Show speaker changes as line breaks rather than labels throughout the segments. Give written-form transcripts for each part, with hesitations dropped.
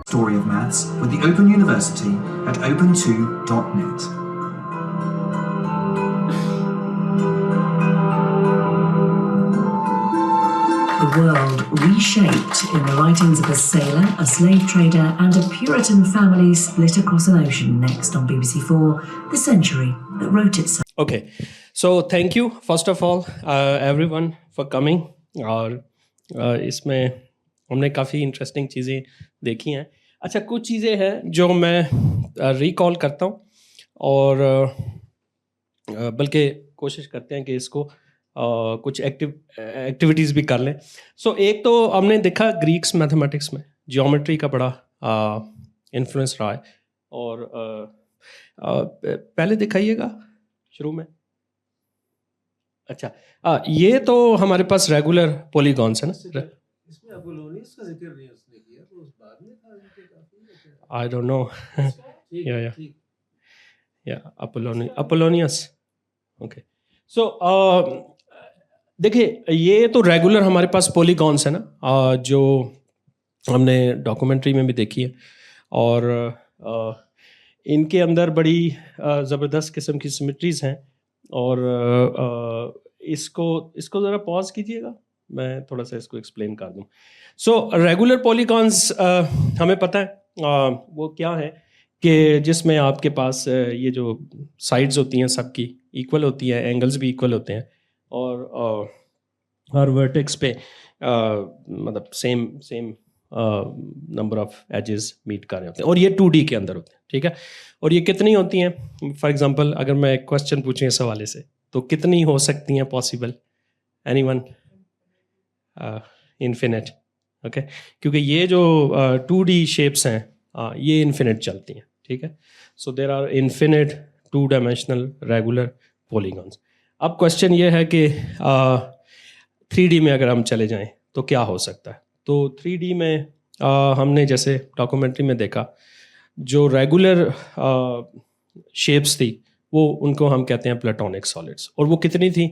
Story of Maths with the Open University at open2.net.
The world reshaped in the writings of a sailor, a slave trader, and a Puritan family split across an ocean. Next on BBC4, The Century That Wrote Itself.
Okay, so thank you first of all everyone for coming. और इसमें हमने काफ़ी interesting चीज़ें देखी हैं. अच्छा, कुछ चीज़ें हैं जो मैं रिकॉल करता हूँ और बल्कि कोशिश करते हैं कि इसको कुछ एक्टिविटीज़ भी कर लें. सो एक तो हमने देखा ग्रीक्स मैथमेटिक्स में जियोमेट्री का बड़ा इन्फ्लुएंस रहा है. और पहले दिखाइएगा शुरू में. अच्छा, ये तो हमारे पास रेगुलर पॉलीगॉन्स है ना.
इसमें अपोलोनियस का जिक्र नहीं उसने किया, तो उस बाद में था इनके काफी.
I don't know.
ठीक.
अपोलोनियस. ओके, सो देखिए, ये तो रेगुलर हमारे पास पॉलीगॉन्स है ना, जो हमने डॉक्यूमेंट्री में भी देखी है. और इनके अंदर बड़ी ज़बरदस्त किस्म की सिमेट्रीज हैं. और इसको ज़रा पॉज कीजिएगा, मैं थोड़ा सा इसको एक्सप्लेन कर दूं. सो रेगुलर पॉलीगॉन्स हमें पता है वो क्या है, कि जिसमें आपके पास ये जो साइड्स होती हैं सबकी इक्वल होती हैं, एंगल्स भी इक्वल होते हैं, और हर वर्टेक्स पे मतलब same number of edges meet कर रहे होते हैं. और ये 2D के अंदर होते हैं, ठीक है. और ये कितनी होती हैं? फॉर एग्जांपल अगर मैं एक क्वेश्चन पूछूं इस हवाले से, तो कितनी हो सकती हैं पॉसिबल? एनीवन? इन्फिनिट. ओके, क्योंकि ये जो 2D शेप्स हैं ये इन्फिनिट चलती हैं, ठीक है. So there are infinite 2 dimensional regular polygons. अब क्वेश्चन ये है कि 3D में अगर हम चले जाएं तो क्या हो सकता है. तो 3D में हमने जैसे डॉक्यूमेंट्री में देखा, जो रेगुलर शेप्स थी वो उनको हम कहते हैं प्लेटोनिक सॉलिड्स. और वो कितनी थी?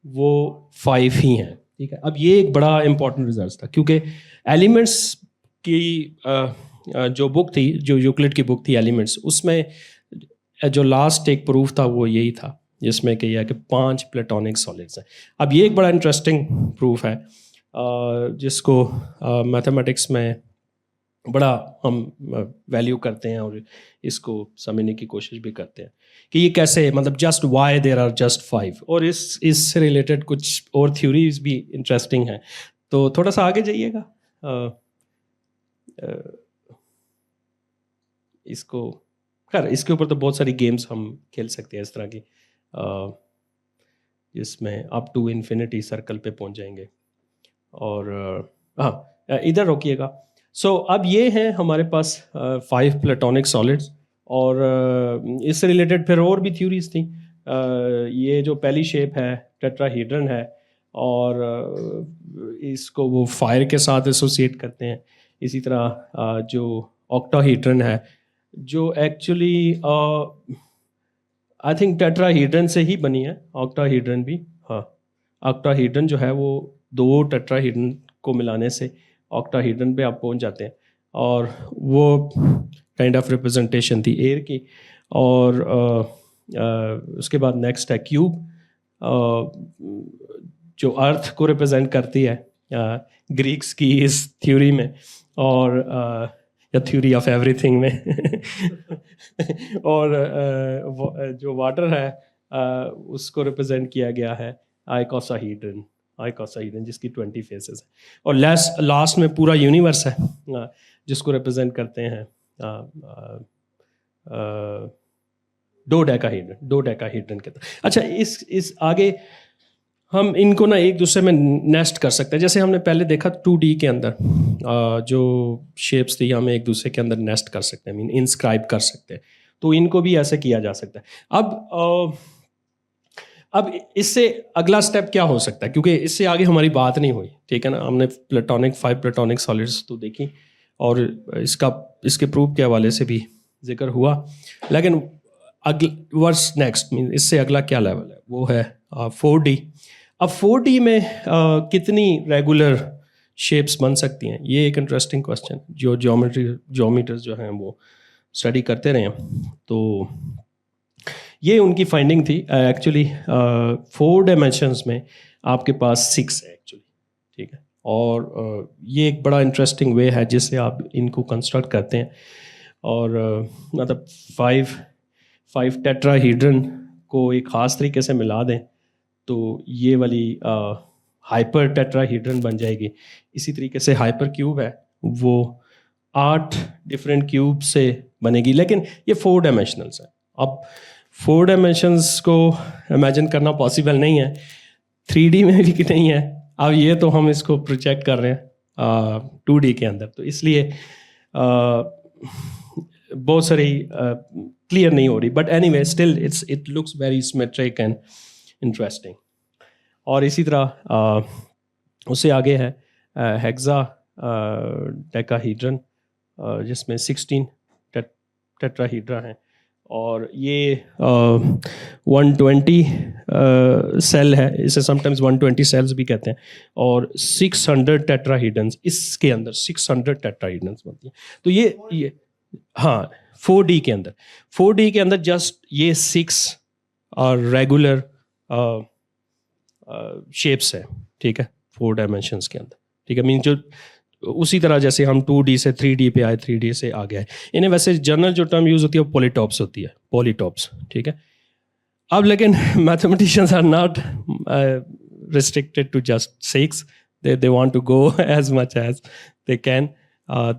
वो 5 ही हैं, ठीक है. अब ये एक बड़ा इंपॉर्टेंट रिजल्ट था, क्योंकि एलिमेंट्स की जो बुक थी, जो यूक्लिड की बुक थी एलिमेंट्स, उसमें जो लास्ट एक प्रूफ था वो यही था, जिसमें कि यह कि 5 प्लेटोनिक सॉलिड्स हैं. अब ये एक बड़ा इंटरेस्टिंग प्रूफ है, जिसको मैथमेटिक्स में बड़ा हम वैल्यू करते हैं और इसको समझने की कोशिश भी करते हैं कि ये कैसे, मतलब just why there are just 5. और इससे रिलेटेड कुछ और थ्योरीज भी इंटरेस्टिंग हैं. तो थोड़ा सा आगे जाइएगा. इसको खैर इसके ऊपर तो बहुत सारी गेम्स हम खेल सकते हैं इस तरह की, जिसमें अप टू इन्फिनिटी सर्कल पे पहुंच जाएंगे. और हाँ, इधर रोकिएगा. सो अब ये हैं हमारे पास 5 प्लेटोनिक सॉलिड्स. और इससे रिलेटेड फिर और भी थ्योरीज थी. ये जो पहली शेप है टेट्राहीड्रन है, और इसको वो फायर के साथ एसोसिएट करते हैं. इसी तरह जो ऑक्टाहीड्रन है, जो एक्चुअली आई थिंक टेट्राहीड्रन से ही बनी है. ऑक्टाहीड्रन भी, हाँ, ऑक्टाहीड्रन जो है वो 2 टेट्राहीड्रन को मिलाने से ऑक्टाहीड्रन पे आप पहुंच जाते हैं. और वो काइंड ऑफ रिप्रेजेंटेशन थी एयर की. और उसके बाद नेक्स्ट है क्यूब, जो अर्थ को रिप्रेजेंट करती है ग्रीक्स की इस थ्योरी में, और या थ्योरी ऑफ एवरीथिंग में. और जो वाटर है उसको रिप्रेजेंट किया गया है आइकोसाहीड्रन, जिसकी 20 फेसेस है. और लास्ट में पूरा यूनिवर्स है, जिसको रिप्रेजेंट करते हैं डोडेकाहीड्रन के. अच्छा, इस आगे हम इनको ना एक दूसरे में नेस्ट कर सकते हैं. जैसे हमने पहले देखा 2D के अंदर जो शेप्स थी, हम एक दूसरे के अंदर नेस्ट कर सकते हैं, मीन इंस्क्राइब कर सकते हैं. तो इनको भी ऐसे किया जा सकता है. अब इससे अगला स्टेप क्या हो सकता है, क्योंकि इससे आगे हमारी बात नहीं हुई, ठीक है ना. हमने 5 प्लेटोनिक सॉलिड्स तो देखी, और इसके प्रूफ के हवाले से भी जिक्र हुआ. लेकिन वर्स नेक्स्ट मीन इससे अगला क्या लेवल है, वो है 4D. अब 4D में कितनी रेगुलर शेप्स बन सकती हैं? ये एक इंटरेस्टिंग क्वेश्चन जो जोमीटर्स जो हैं वो स्टडी करते रहे हैं। तो ये उनकी फाइंडिंग थी। एक्चुअली 4 डायमेंशंस में आपके पास 6 है एक्चुअली, ठीक है। और ये एक बड़ा इंटरेस्टिंग वे है जिससे आप इनको कंस्ट्रक्ट करते हैं। और मतलब 5 टेट्राहीड्रन को एक ख़ास तरीके से मिला दें तो ये वाली हाइपर टेट्राहीड्रन बन जाएगी। इसी तरीके से हाइपर क्यूब है वो 8 डिफरेंट क्यूब से बनेगी, लेकिन ये 4 डायमेंशनल्स है। अब 4 डायमेंशंस को इमेजिन करना पॉसिबल नहीं है, 3D में भी नहीं है। अब ये तो हम इसको प्रोजेक्ट कर रहे हैं 2D के अंदर, तो इसलिए बहुत सारी क्लियर नहीं हो रही, but anyway still it looks very symmetric and interesting. और इसी तरह उससे आगे है हेक्सा डेकाहीड्रन जिसमें 16 टेट्राहीड्रा हैं, और ये 120 सेल है, इसे समटाइम्स 120 सेल्स भी कहते हैं। और 600 टेट्राहीड्रन्स इसके अंदर 600 टेट्राहीड्रन्स बनती हैं। तो ये हाँ 4D के अंदर जस्ट ये 6 और रेगुलर शेप्स है, ठीक है, 4 डायमेंशंस के अंदर, ठीक है। मीन जो उसी तरह जैसे हम 2D से 3D पे आए, 3D से आ गए। इन्हें वैसे जनरल जो टर्म यूज़ होती है वो पॉलीटॉप्स होती है, पॉलीटॉप्स, ठीक है। अब लेकिन mathematicians are not restricted to just 6, they want to go as much as they can.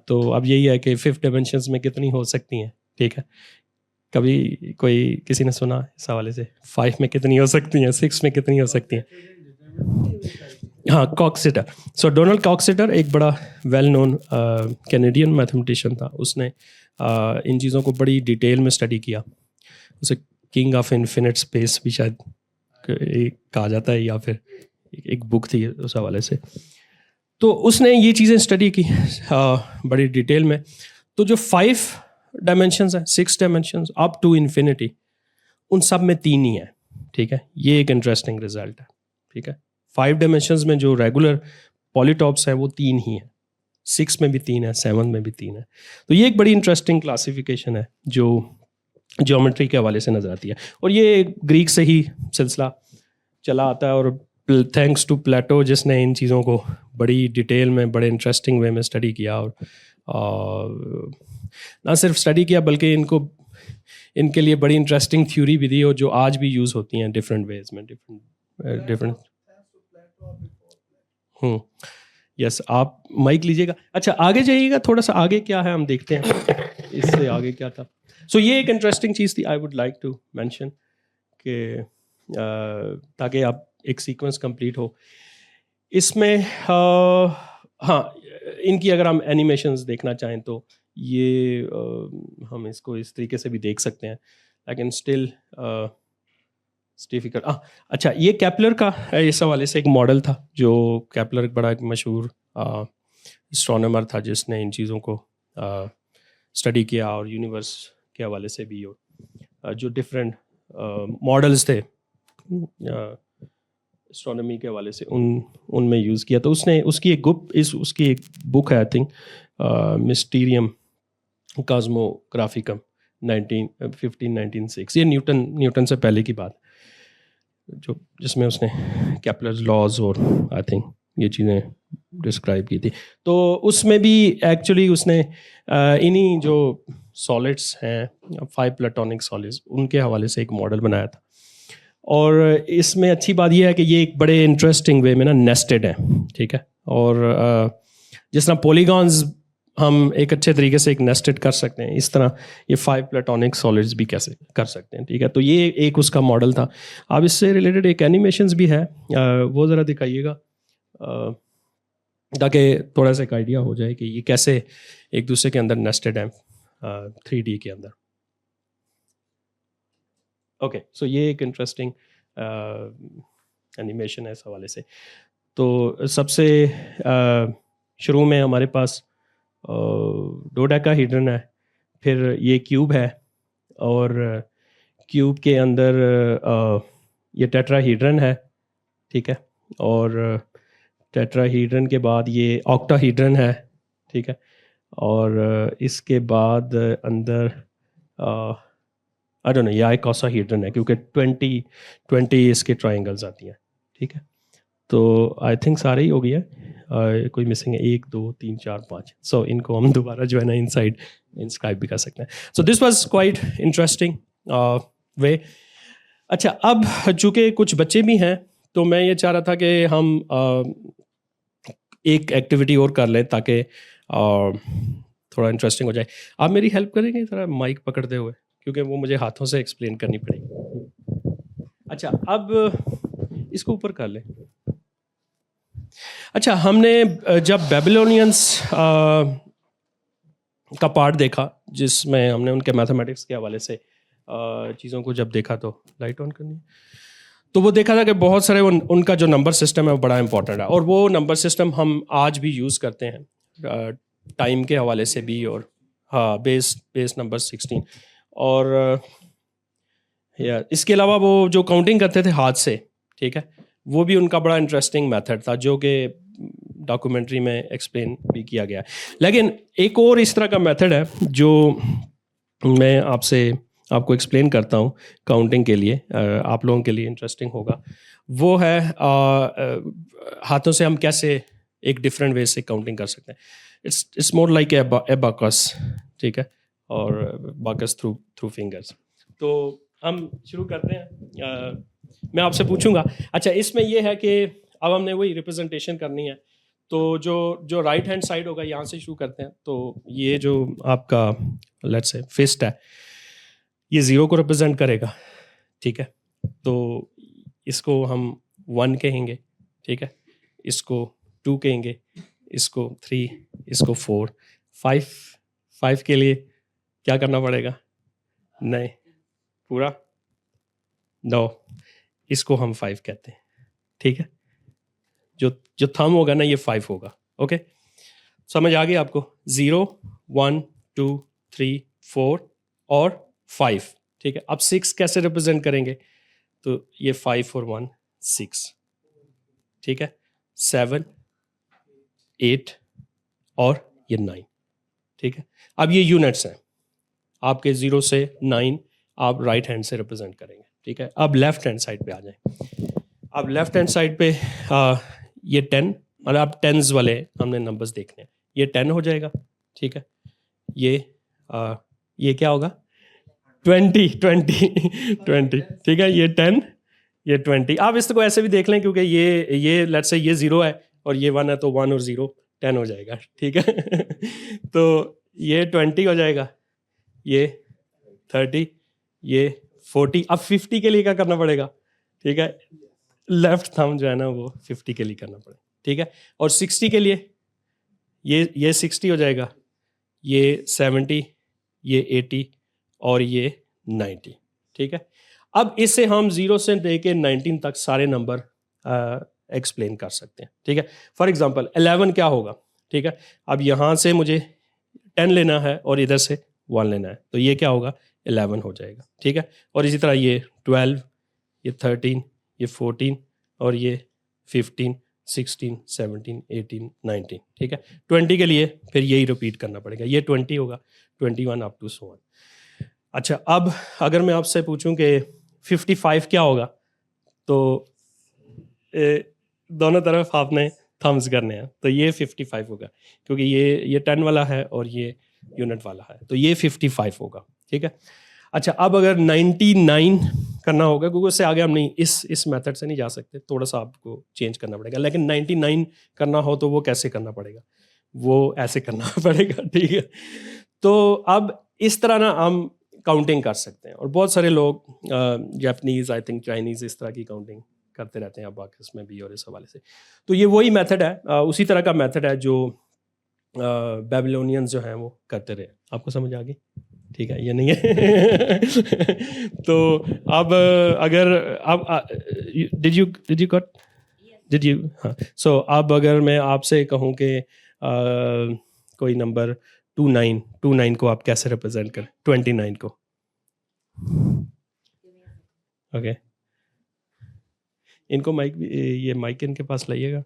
तो अब यही है कि 5 डायमेंशंस में कितनी हो सकती हैं, ठीक है। कभी किसी ने सुना इस हवाले से 5 में कितनी हो सकती हैं, 6 में कितनी हो सकती हैं? हाँ, कॉक्सिटर। सो डोनाल्ड कॉक्सिटर एक बड़ा वेल नोन कैनेडियन मैथमेटिशियन था। उसने इन चीज़ों को बड़ी डिटेल में स्टडी किया। उसे किंग ऑफ इन्फिनिट स्पेस भी शायद कहा जाता है, या फिर एक बुक थी उस हवाले से। तो उसने ये चीज़ें स्टडी की बड़ी डिटेल में। तो जो 5 डायमेंशंस हैं, 6 डायमेंशंस अप टू इन्फिनिटी, उन सब में 3 ही है, ठीक है। ये एक इंटरेस्टिंग रिजल्ट है, ठीक है। 5 डायमेंशंस में जो रेगुलर पॉलीटॉप्स हैं वो 3 ही हैं, 6 में भी 3 है, 7 में भी 3 है। तो ये एक बड़ी इंटरेस्टिंग क्लासिफिकेशन है जो ज्योमेट्री के हवाले से नज़र आती है। और ये ग्रीक से ही सिलसिला चला आता है, और थैंक्स टू प्लेटो जिसने इन चीज़ों को बड़ी डिटेल में, बड़े इंटरेस्टिंग वे में स्टडी किया। और ना सिर्फ स्टडी किया बल्कि इनके लिए बड़ी इंटरेस्टिंग थ्योरी भी दी, और जो आज भी यूज़ होती हैं डिफरेंट वेज में, डिफरेंट। यस, आप माइक लीजिएगा। अच्छा, आगे जाइएगा थोड़ा सा, आगे क्या है हम देखते हैं, इससे आगे क्या था। सो ये एक इंटरेस्टिंग चीज़ थी, I would like to mention कि ताकि आप एक सीक्वेंस कंप्लीट हो इसमें। हाँ, इनकी अगर हम एनिमेशंस देखना चाहें तो ये हम इसको इस तरीके से भी देख सकते हैं, लेकिन स्टिल डिफिकल्ट। अच्छा, ये केपलर का इस हवाले से एक मॉडल था, जो केपलर एक बड़ा एक मशहूर एस्ट्रोनॉमर था जिसने इन चीज़ों को स्टडी किया, और यूनिवर्स के हवाले से भी जो डिफरेंट मॉडल्स थे एस्ट्रोनॉमी के हवाले से उनमें यूज़ किया। तो उसकी एक बुक है, आई थिंक मिस्टीरियम कॉस्मोग्राफिकम 1915-1906। ये न्यूटन से पहले की बात, जिसमें उसने केपलर्स लॉज और आई थिंक ये चीज़ें डिस्क्राइब की थी। तो उसमें भी एक्चुअली उसने इन्हीं जो सॉलिड्स हैं 5 प्लेटोनिक सॉलिड्स, उनके हवाले से एक मॉडल बनाया था। और इसमें अच्छी बात यह है कि ये एक बड़े इंटरेस्टिंग वे में ना नेस्टेड है, ठीक है। और जिस तरह पॉलीगॉन्स हम एक अच्छे तरीके से एक नेस्टेड कर सकते हैं, इस तरह ये 5 प्लेटोनिक सॉलिड्स भी कैसे कर सकते हैं, ठीक है। तो ये एक उसका मॉडल था। अब इससे रिलेटेड एक एनिमेशंस भी है, वो ज़रा दिखाइएगा ताकि थोड़ा सा एक आइडिया हो जाए कि ये कैसे एक दूसरे के अंदर नेस्टेड है 3D के अंदर। ओके, सो ये एक इंटरेस्टिंग एनिमेशन है इस हवाले से। तो सबसे शुरू में हमारे पास डोडेकाहीड्रन है, फिर ये क्यूब है, और क्यूब के अंदर ये टेट्राहीड्रन है, ठीक है। और टेट्राहीड्रन के बाद ये ऑक्टाहीड्रन है, ठीक है, और इसके बाद अंदर आई डोंट नो ये आइकोसाहीड्रन है क्योंकि 20 इसके ट्राइंगल्स आती हैं, ठीक है। तो आई थिंक सारे ही हो गया, कोई मिसिंग है 1 2 3 4 5, सो इनको हम दोबारा जो है ना इनसाइड इंस्क्राइब भी कर सकते हैं। So this was quite interesting way. अच्छा, अब चूँकि कुछ बच्चे भी हैं तो मैं ये चाह रहा था कि हम एक एक्टिविटी और कर लें ताकि थोड़ा इंटरेस्टिंग हो जाए। आप मेरी हेल्प करेंगे ज़रा माइक पकड़ते हुए, क्योंकि वो मुझे हाथों से एक्सप्लेन करनी पड़ेगी। अच्छा, अब इसको ऊपर कर लें। अच्छा, हमने जब बेबीलोनियंस का पार्ट देखा जिसमें हमने उनके मैथमेटिक्स के हवाले से चीज़ों को जब देखा, तो लाइट ऑन करनी है, तो वो देखा था कि बहुत सारे उनका जो नंबर सिस्टम है वो बड़ा इंपॉर्टेंट है, और वो नंबर सिस्टम हम आज भी यूज़ करते हैं टाइम के हवाले से भी, और हाँ बेस नंबर 16, और या इसके अलावा वो जो काउंटिंग करते थे हाथ से, ठीक है, वो भी उनका बड़ा इंटरेस्टिंग मेथड था जो कि डॉक्यूमेंट्री में एक्सप्लेन भी किया गया है। लेकिन एक और इस तरह का मेथड है जो मैं आपको एक्सप्लेन करता हूँ काउंटिंग के लिए, आप लोगों के लिए इंटरेस्टिंग होगा। वो है हाथों से हम कैसे एक डिफरेंट वे से काउंटिंग कर सकते हैं। इट्स मोर लाइक एबाकस, ठीक है, और बाकस थ्रू फिंगर्स। तो हम शुरू करते हैं। मैं आपसे पूछूंगा, अच्छा इसमें ये है कि अब हमने वही रिप्रेजेंटेशन करनी है, तो जो राइट हैंड साइड होगा यहाँ से शुरू करते हैं। तो ये जो आपका लेट्स से फिस्ट है, ये 0 को रिप्रेजेंट करेगा, ठीक है, तो इसको हम 1 कहेंगे, ठीक है, इसको 2 कहेंगे, इसको 3, इसको 4, 5 के लिए क्या करना पड़ेगा? नहीं, पूरा 9, इसको हम 5 कहते हैं, ठीक है। जो थंब होगा ना ये 5 होगा, ओके, समझ आ गया आपको? 0 1 2 3 4 और 5, ठीक है। अब 6 कैसे रिप्रेजेंट करेंगे? तो ये 5 और 1 6, ठीक है, 7 8 और ये 9, ठीक है। अब ये यूनिट्स हैं आपके 0 से 9, आप राइट हैंड से रिप्रेजेंट करेंगे, ठीक है। अब लेफ्ट हैंड साइड पे आ जाएं। अब लेफ्ट हैंड साइड पे ये 10, मतलब आप टेंस वाले हमने नंबर्स देखने हैं, ये 10 हो जाएगा, ठीक है। ये क्या होगा? 20, ठीक है, ये 10, ये 20। आप इसको ऐसे भी देख लें क्योंकि ये लेट्स से ये 0 है और ये 1 है, तो 1 और 0 10 हो जाएगा, ठीक है। तो ये 20 हो जाएगा, ये 30, ये 40। अब 50 के लिए क्या करना पड़ेगा? ठीक है, लेफ्ट थंब जो है ना वो 50 के लिए करना पड़ेगा, ठीक है। और 60 के लिए ये 60 हो जाएगा, ये 70, ये 80 और ये 90, ठीक है। अब इससे हम 0 से लेके 19 तक सारे नंबर एक्सप्लेन कर सकते हैं, ठीक है। फॉर एग्जांपल 11 क्या होगा? ठीक है, अब यहाँ से मुझे 10 लेना है और इधर से 1 लेना है, तो ये क्या होगा? 11 हो जाएगा, ठीक है। और इसी तरह ये 12, ये 13, ये 14 और ये 15, 16, 17, 18, 19, ठीक है। 20 के लिए फिर यही रिपीट करना पड़ेगा, ये 20 होगा, 21 अप टू so on। अच्छा, अब अगर मैं आपसे पूछूं कि 55 क्या होगा, तो दोनों तरफ आपने थम्स करने हैं, तो ये 55 होगा क्योंकि ये 10 वाला है और ये यूनिट वाला है, तो ये 55 होगा, ठीक है। अच्छा, अब अगर 99 करना होगा, क्योंकि उससे आगे हम नहीं इस मेथड से नहीं जा सकते, थोड़ा सा आपको चेंज करना पड़ेगा। लेकिन 99 करना हो तो वो कैसे करना पड़ेगा? वो ऐसे करना पड़ेगा, ठीक है। तो अब इस तरह ना हम काउंटिंग कर सकते हैं, और बहुत सारे लोग जापानीज़, आई थिंक चाइनीज़, इस तरह की काउंटिंग करते रहते हैं अब बाकी में भी और इस हवाले से। तो ये वही मेथड है, उसी तरह का मेथड है जो बेबीलोनियंस जो हैं वो करते रहे। आपको समझ आ गई? ठीक है, ये नहीं है। तो अब अगर अब डिड यू हाँ, सो अब अगर मैं आपसे कहूँ कि कोई नंबर 29 को आप कैसे रिप्रेजेंट करें? 29 को, ओके। इनको माइक, ये माइक इनके पास लाइएगा।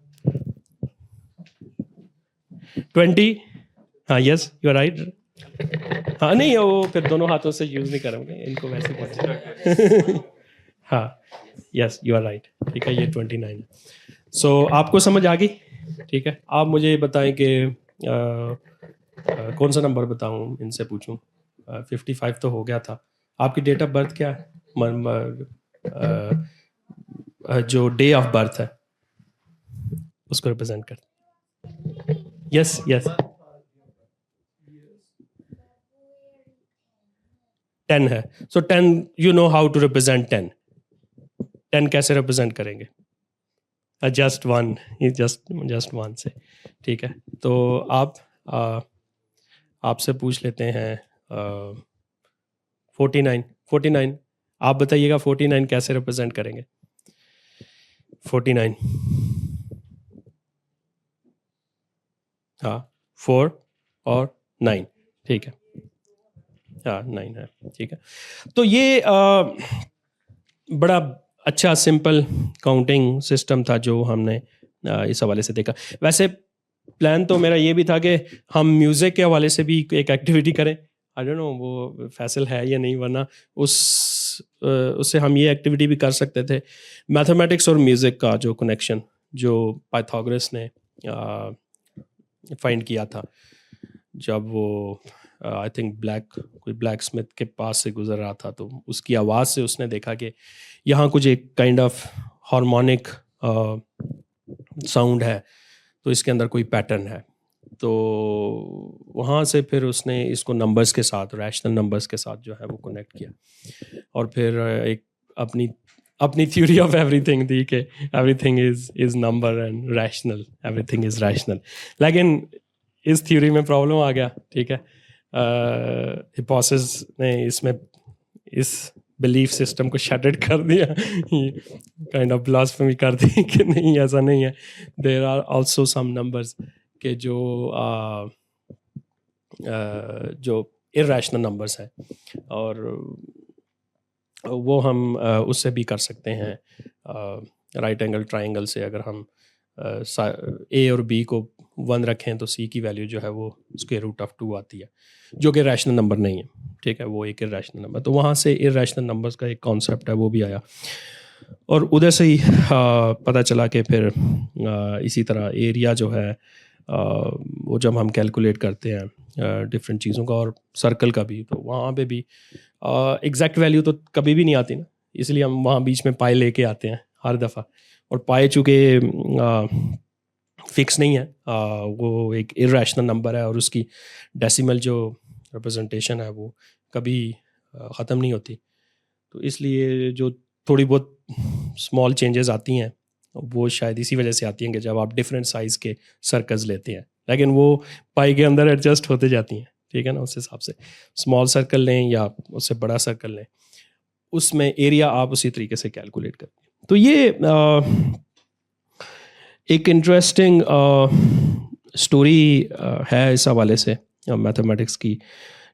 20, हाँ यस यू आर राइट। हाँ नहीं वो फिर दोनों हाथों से यूज़ नहीं करेंगे इनको वैसे बोलते हाँ यस यू आर राइट, ठीक है ये 29 है। सो आपको समझ आ गई, ठीक है। आप मुझे बताएं कि कौन सा नंबर बताऊं, इनसे पूछूं। 55 तो हो गया था। आपकी डेट ऑफ बर्थ क्या है? जो डे ऑफ बर्थ है उसको रिप्रेजेंट कर। यस यस 10 है। So 10 you know how to represent 10। 10 कैसे रिप्रेजेंट करेंगे? जस्ट वन, जस्ट वन से, ठीक है। तो आप आपसे पूछ लेते हैं 49 आप बताइएगा 49 कैसे रिप्रेजेंट करेंगे? 49 हाँ 4 और 9, ठीक है। हाँ 9 है, ठीक है। तो ये बड़ा अच्छा सिंपल काउंटिंग सिस्टम था जो हमने इस हवाले से देखा। वैसे प्लान तो मेरा ये भी था कि हम म्यूज़िक के हवाले से भी एक एक्टिविटी करें। आई डोंट नो वो फैसल है या नहीं, वरना उससे हम ये एक्टिविटी भी कर सकते थे। मैथमेटिक्स और म्यूज़िक का जो कनेक्शन जो पाइथागोरस ने फाइंड किया था जब वो आई थिंक कोई ब्लैक स्मिथ के पास से गुजर रहा था, तो उसकी आवाज़ से उसने देखा कि यहाँ कुछ एक काइंड ऑफ हार्मोनिक साउंड है, तो इसके अंदर कोई पैटर्न है। तो वहाँ से फिर उसने इसको नंबर्स के साथ, रैशनल नंबर्स के साथ जो है वो कनेक्ट किया, और फिर एक अपनी थ्योरी ऑफ एवरीथिंग दी कि everything is number and rational, everything is rational. लेकिन इस थ्योरी में प्रॉब्लम आ गया, ठीक है। हिपोसिस ने इसमें इस बिलीफ सिस्टम को शटड कर दिया, काइंड ऑफ ब्लास्फेमी कर दी कि नहीं ऐसा नहीं है। There are also some numbers के जो इरैशनल नंबर्स हैं, और वो हम उससे भी कर सकते हैं। राइट एंगल ट्राइंगल से अगर हम ए और बी को 1 रखें तो सी की वैल्यू जो है वो स्क्वायर रूट ऑफ 2 आती है, जो कि रैशनल नंबर नहीं है, ठीक है। वो एक इरैशनल नंबर, तो वहाँ से इरैशनल नंबर्स का एक कॉन्सेप्ट है वो भी आया, और उधर से ही पता चला कि फिर इसी तरह एरिया जो है वो जब हम कैलकुलेट करते हैं डिफरेंट चीज़ों का, और सर्कल का भी, तो वहाँ पे भी एग्जैक्ट वैल्यू तो कभी भी नहीं आती ना, इसलिए हम वहाँ बीच में पाई लेके आते हैं हर दफ़ा। और पाई चूँकि फिक्स नहीं है, वो एक इरैशनल नंबर है, और उसकी डेसिमल जो रिप्रेजेंटेशन है वो कभी ख़त्म नहीं होती। तो इसलिए जो थोड़ी बहुत स्मॉल चेंजेस आती हैं वो शायद इसी वजह से आती हैं कि जब आप डिफरेंट साइज़ के सर्कल्स लेते हैं, लेकिन वो पाई के अंदर एडजस्ट होते जाती हैं, ठीक है ना। उस हिसाब से स्मॉल सर्कल लें या उससे बड़ा सर्कल लें, उसमें एरिया आप उसी तरीके से कैलकुलेट करते हैं। तो ये एक इंटरेस्टिंग स्टोरी है इस हवाले से मैथमेटिक्स की,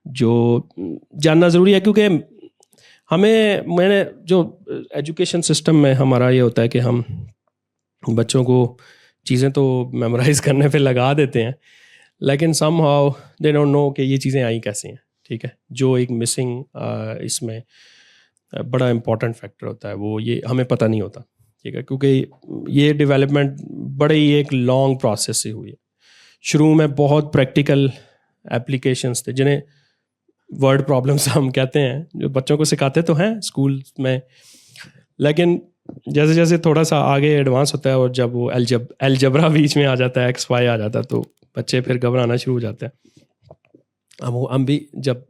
जो जानना ज़रूरी है, क्योंकि मैंने जो एजुकेशन सिस्टम में हमारा ये होता है कि हम बच्चों को चीज़ें तो मेमोराइज़ करने पे लगा देते हैं, लेकिन somehow they don't know कि ये चीज़ें आई कैसे हैं, ठीक है। जो एक मिसिंग इसमें बड़ा इम्पॉर्टेंट फैक्टर होता है, वो ये हमें पता नहीं होता, ठीक है, क्योंकि ये डेवलपमेंट बड़े ही एक लॉन्ग प्रोसेस से हुई है। शुरू में बहुत प्रैक्टिकल एप्लीकेशंस थे, जिन्हें वर्ड प्रॉब्लम्स हम कहते हैं, जो बच्चों को सिखाते तो हैं स्कूल में, लेकिन जैसे जैसे थोड़ा सा आगे एडवांस होता है और जब वो अलजबरा बीच में आ जाता है, XY आ जाता है, तो बच्चे फिर घबराना शुरू हो जाते हैं। हम भी जब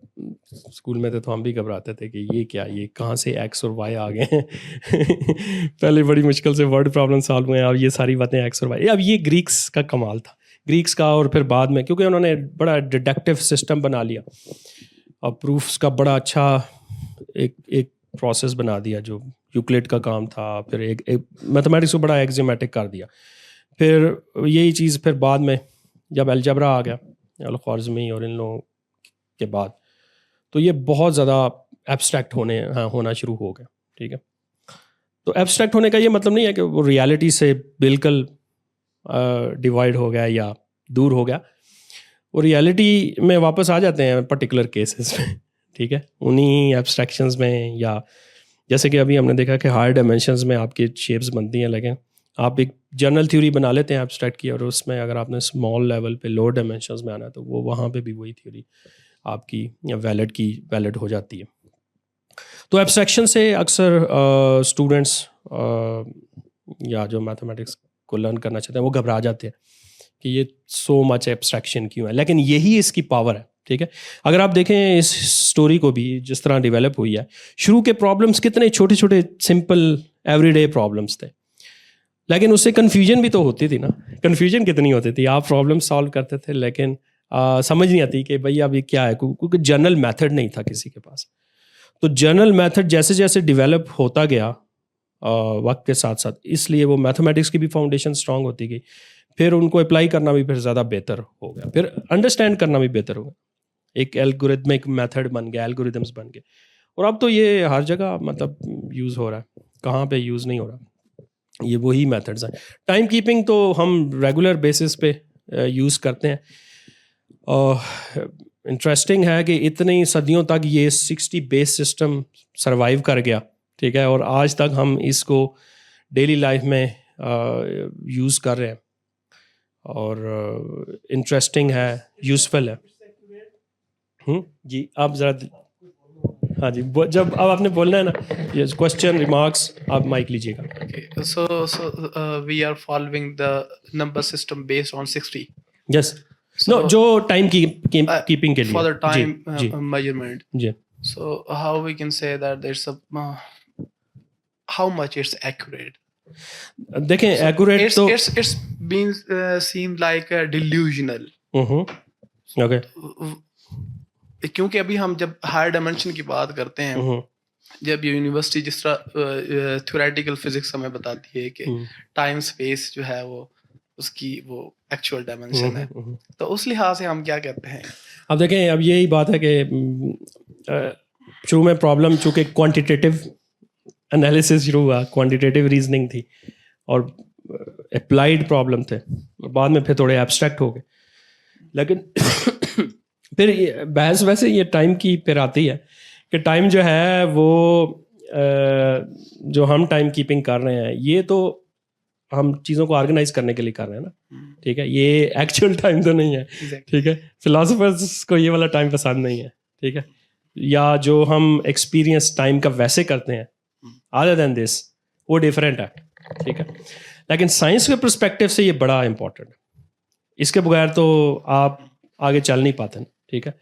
स्कूल में थे तो हम भी घबराते थे कि ये कहाँ से X और Y आ गए हैं। पहले बड़ी मुश्किल से वर्ड प्रॉब्लम सॉल्व हुए हैं, अब ये सारी बातें X और Y। अब ये ग्रीक्स का कमाल था, ग्रीक्स का, और फिर बाद में क्योंकि उन्होंने बड़ा डिडक्टिव सिस्टम बना लिया और प्रूफ्स का बड़ा अच्छा एक प्रोसेस बना दिया, जो यूक्लिड का काम था। फिर एक मैथमेटिक्स को बड़ा एक्जियोमेटिक कर दिया। फिर यही चीज़ फिर बाद में जब अलजबरा आ गया, अल-ख्वारिज़मी और इन लोगों के बाद, तो ये बहुत ज़्यादा एब्स्ट्रैक्ट होना शुरू हो गया, ठीक है। तो एब्स्ट्रैक्ट होने का ये मतलब नहीं है कि वो रियलिटी से बिल्कुल डिवाइड हो गया या दूर हो गया, वो रियलिटी में वापस आ जाते हैं पर्टिकुलर केसेस में, ठीक है, उन्हीं एब्स्ट्रैक्शंस में, या जैसे कि अभी हमने देखा कि हायर डायमेंशंस में आपकी शेप्स बनती हैं, लेकिन आप एक जनरल थ्योरी बना लेते हैं एब्स्ट्रैक्ट की, और उसमें अगर आपने स्मॉल लेवल पे लोअर डायमेंशंस में आना है तो वो वहाँ पे भी वही थ्योरी आपकी वैलिड हो जाती है। तो एब्स्ट्रैक्शन से अक्सर स्टूडेंट्स या जो मैथमेटिक्स को लर्न करना चाहते हैं वो घबरा जाते हैं कि ये सो मच एब्स्ट्रैक्शन क्यों है, लेकिन यही इसकी पावर है, ठीक है। अगर आप देखें इस स्टोरी को भी जिस तरह डेवलप हुई है, शुरू के प्रॉब्लम्स कितने छोटे छोटे सिंपल एवरीडे प्रॉब्लम्स थे, लेकिन उससे कन्फ्यूजन भी तो होती थी ना। कन्फ्यूजन कितनी होती थी, आप प्रॉब्लम सॉल्व करते थे लेकिन समझ नहीं आती कि भैया अभी क्या है, क्योंकि जनरल मेथड नहीं था किसी के पास। तो जनरल मेथड जैसे जैसे डेवलप होता गया वक्त के साथ साथ, इसलिए वो मैथमेटिक्स की भी फाउंडेशन स्ट्रांग होती गई, फिर उनको अप्लाई करना भी फिर ज़्यादा बेहतर हो गया, फिर अंडरस्टैंड करना भी बेहतर हो गया, एक एल्गोरिथमिक मेथड बन गया, एल्गोरिथम्स बन गए, और अब तो ये हर जगह मतलब यूज़ हो रहा है, कहाँ पे यूज़ नहीं हो रहा, ये वही मेथड्स हैं। टाइम कीपिंग तो हम रेगुलर बेसिस पे यूज़ करते हैं। इंटरेस्टिंग है कि इतनी सदियों तक ये 60 बेस सिस्टम सरवाइव कर गया, ठीक है, और आज तक हम इसको डेली लाइफ में यूज़ कर रहे हैं, और इंटरेस्टिंग है, यूज़फुल है। जी आप ज़रा, हाँ जी, जब अब आपने बोलना है ना, ये क्वेश्चन रिमार्क्स, आप माइक लीजिएगा।
Okay, so we are following the number system based on 60.
Yes, no, जो टाइम की कीपिंग के लिए
For the time
जी
measurement.
जी।
So how we can say that there's a how much it's accurate?
देखें accurate
It's
तो
it's been seemed like delusional.
Okay,
क्योंकि अभी हम जब हायर डायमेंशन की बात करते हैं, जब यूनिवर्सिटी जिस तरह थ्योरेटिकल फिजिक्स हमें बताती है कि टाइम स्पेस जो है वो उसकी वो एक्चुअल डायमेंशन है, तो उस लिहाज से हम क्या कहते हैं।
अब देखें, अब यही बात है कि शुरू में प्रॉब्लम चूँकि क्वांटिटेटिव एनालिसिस शुरू हुआ, क्वांटिटेटिव रीजनिंग थी और अप्लाइड प्रॉब्लम थे, बाद में फिर थोड़े एब्स्ट्रैक्ट हो गए, लेकिन फिर बहस वैसे ये टाइम की फिर आती है कि टाइम जो है वो जो हम टाइम कीपिंग कर रहे हैं, ये तो हम चीज़ों को ऑर्गेनाइज करने के लिए कर रहे हैं ना, ठीक है, ये एक्चुअल टाइम तो नहीं है, ठीक है। फिलोसोफर्स को ये वाला टाइम पसंद नहीं है, ठीक है, या जो हम एक्सपीरियंस टाइम का वैसे करते हैं अदर देन दिस, वो डिफरेंट है, ठीक है। लेकिन साइंस के पर्सपेक्टिव से ये बड़ा इंपॉर्टेंट है, इसके बगैर तो आप आगे चल नहीं पाते, ठीक है।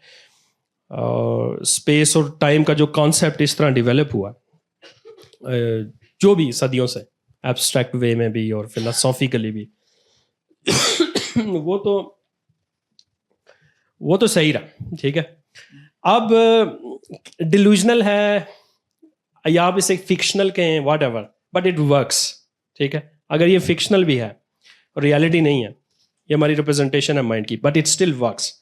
स्पेस और टाइम का जो कॉन्सेप्ट इस तरह डेवलप हुआ, जो भी सदियों से एब्स्ट्रैक्ट वे में भी और फिलोसॉफिकली भी वो तो सही रहा, ठीक है। अब डिल्यूजनल है या आप इसे फिक्शनल कहें, what ever, but it works, ठीक है। अगर ये फिक्शनल भी है और रियलिटी नहीं है, ये हमारी रिप्रेजेंटेशन है माइंड की, बट इट स्टिल वर्क्स,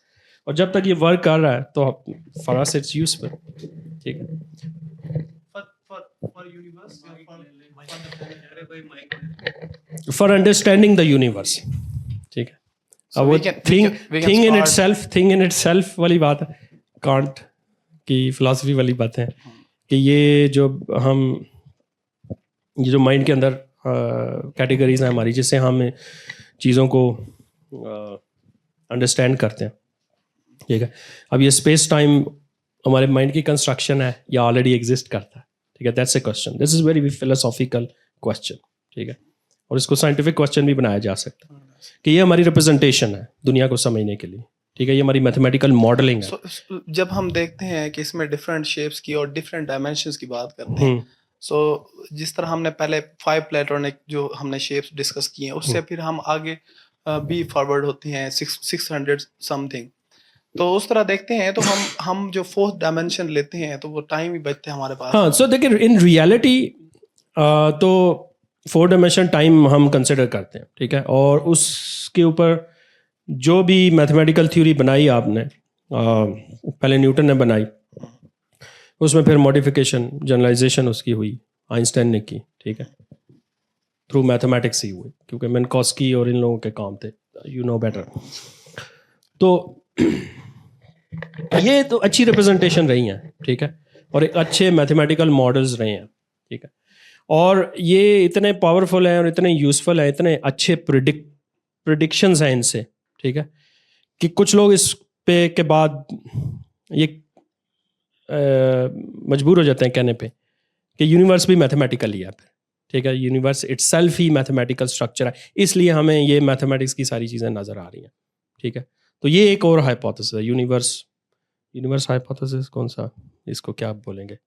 और जब तक ये वर्क कर रहा है तो फॉर अस इट्स यूजफुल, ठीक है। फॉर अंडरस्टैंडिंग द यूनिवर्स, ठीक है। अब वो थिंग इन इटसेल्फ वाली बात है, कांट की फिलॉसफी वाली बात है कि ये जो माइंड के अंदर कैटेगरीज हैं हमारी, जिससे हम चीज़ों को अंडरस्टैंड करते हैं, ठीक है। अब ये स्पेस टाइम हमारे माइंड की कंस्ट्रक्शन है या ऑलरेडी एग्जिस्ट करता है, ठीक है, that's a question, this is very philosophical question, ठीक है, और इसको साइंटिफिक क्वेश्चन भी बनाया जा सकता है कि ये हमारी रिप्रेजेंटेशन है दुनिया को समझने के लिए, ठीक है, ये हमारी मैथमेटिकल मॉडलिंग है।
So, जब हम देखते हैं कि इसमें डिफरेंट शेप्स की और डिफरेंट डायमेंशंस की बात करते हैं, सो जिस तरह हमने पहले 5 प्लेटोनिक जो हमने शेप्स डिस्कस किए हैं, उससे फिर हम आगे भी फॉरवर्ड होते हैं 600 समथिंग, तो उस तरह देखते हैं तो हम जो 4th डायमेंशन लेते हैं तो वो टाइम ही बचते हैं हमारे पास।
हाँ, सो देखिए इन रियलिटी तो 4 डायमेंशन टाइम हम कंसिडर करते हैं, ठीक है, और उसके ऊपर जो भी मैथमेटिकल थ्योरी बनाई आपने, पहले न्यूटन ने बनाई, उसमें फिर मॉडिफिकेशन जनरलाइजेशन उसकी हुई आइंस्टाइन ने की, ठीक है, थ्रू मैथमेटिक्स ही हुई, क्योंकि मिन्कोस्की और इन लोगों के काम थे, यू नो बेटर। तो ये तो अच्छी रिप्रेजेंटेशन रही हैं, ठीक है, और एक अच्छे मैथमेटिकल मॉडल्स रहे हैं, ठीक है, और ये इतने पावरफुल हैं और इतने यूज़फुल हैं, इतने अच्छे प्रिडिक्शंस हैं इनसे, ठीक है, कि कुछ लोग इस पे के बाद ये मजबूर हो जाते हैं कहने पे कि यूनिवर्स भी मैथमेटिकल ही है फिर, ठीक है, यूनिवर्स इटसेल्फ ही मैथमेटिकल स्ट्रक्चर है, इसलिए हमें ये मैथमेटिक्स की सारी चीज़ें नज़र आ रही हैं, ठीक है। तो ये एक और हाइपोथेसिस है, यूनिवर्स हाइपोथेसिस, कौन सा, इसको क्या बोलेंगे,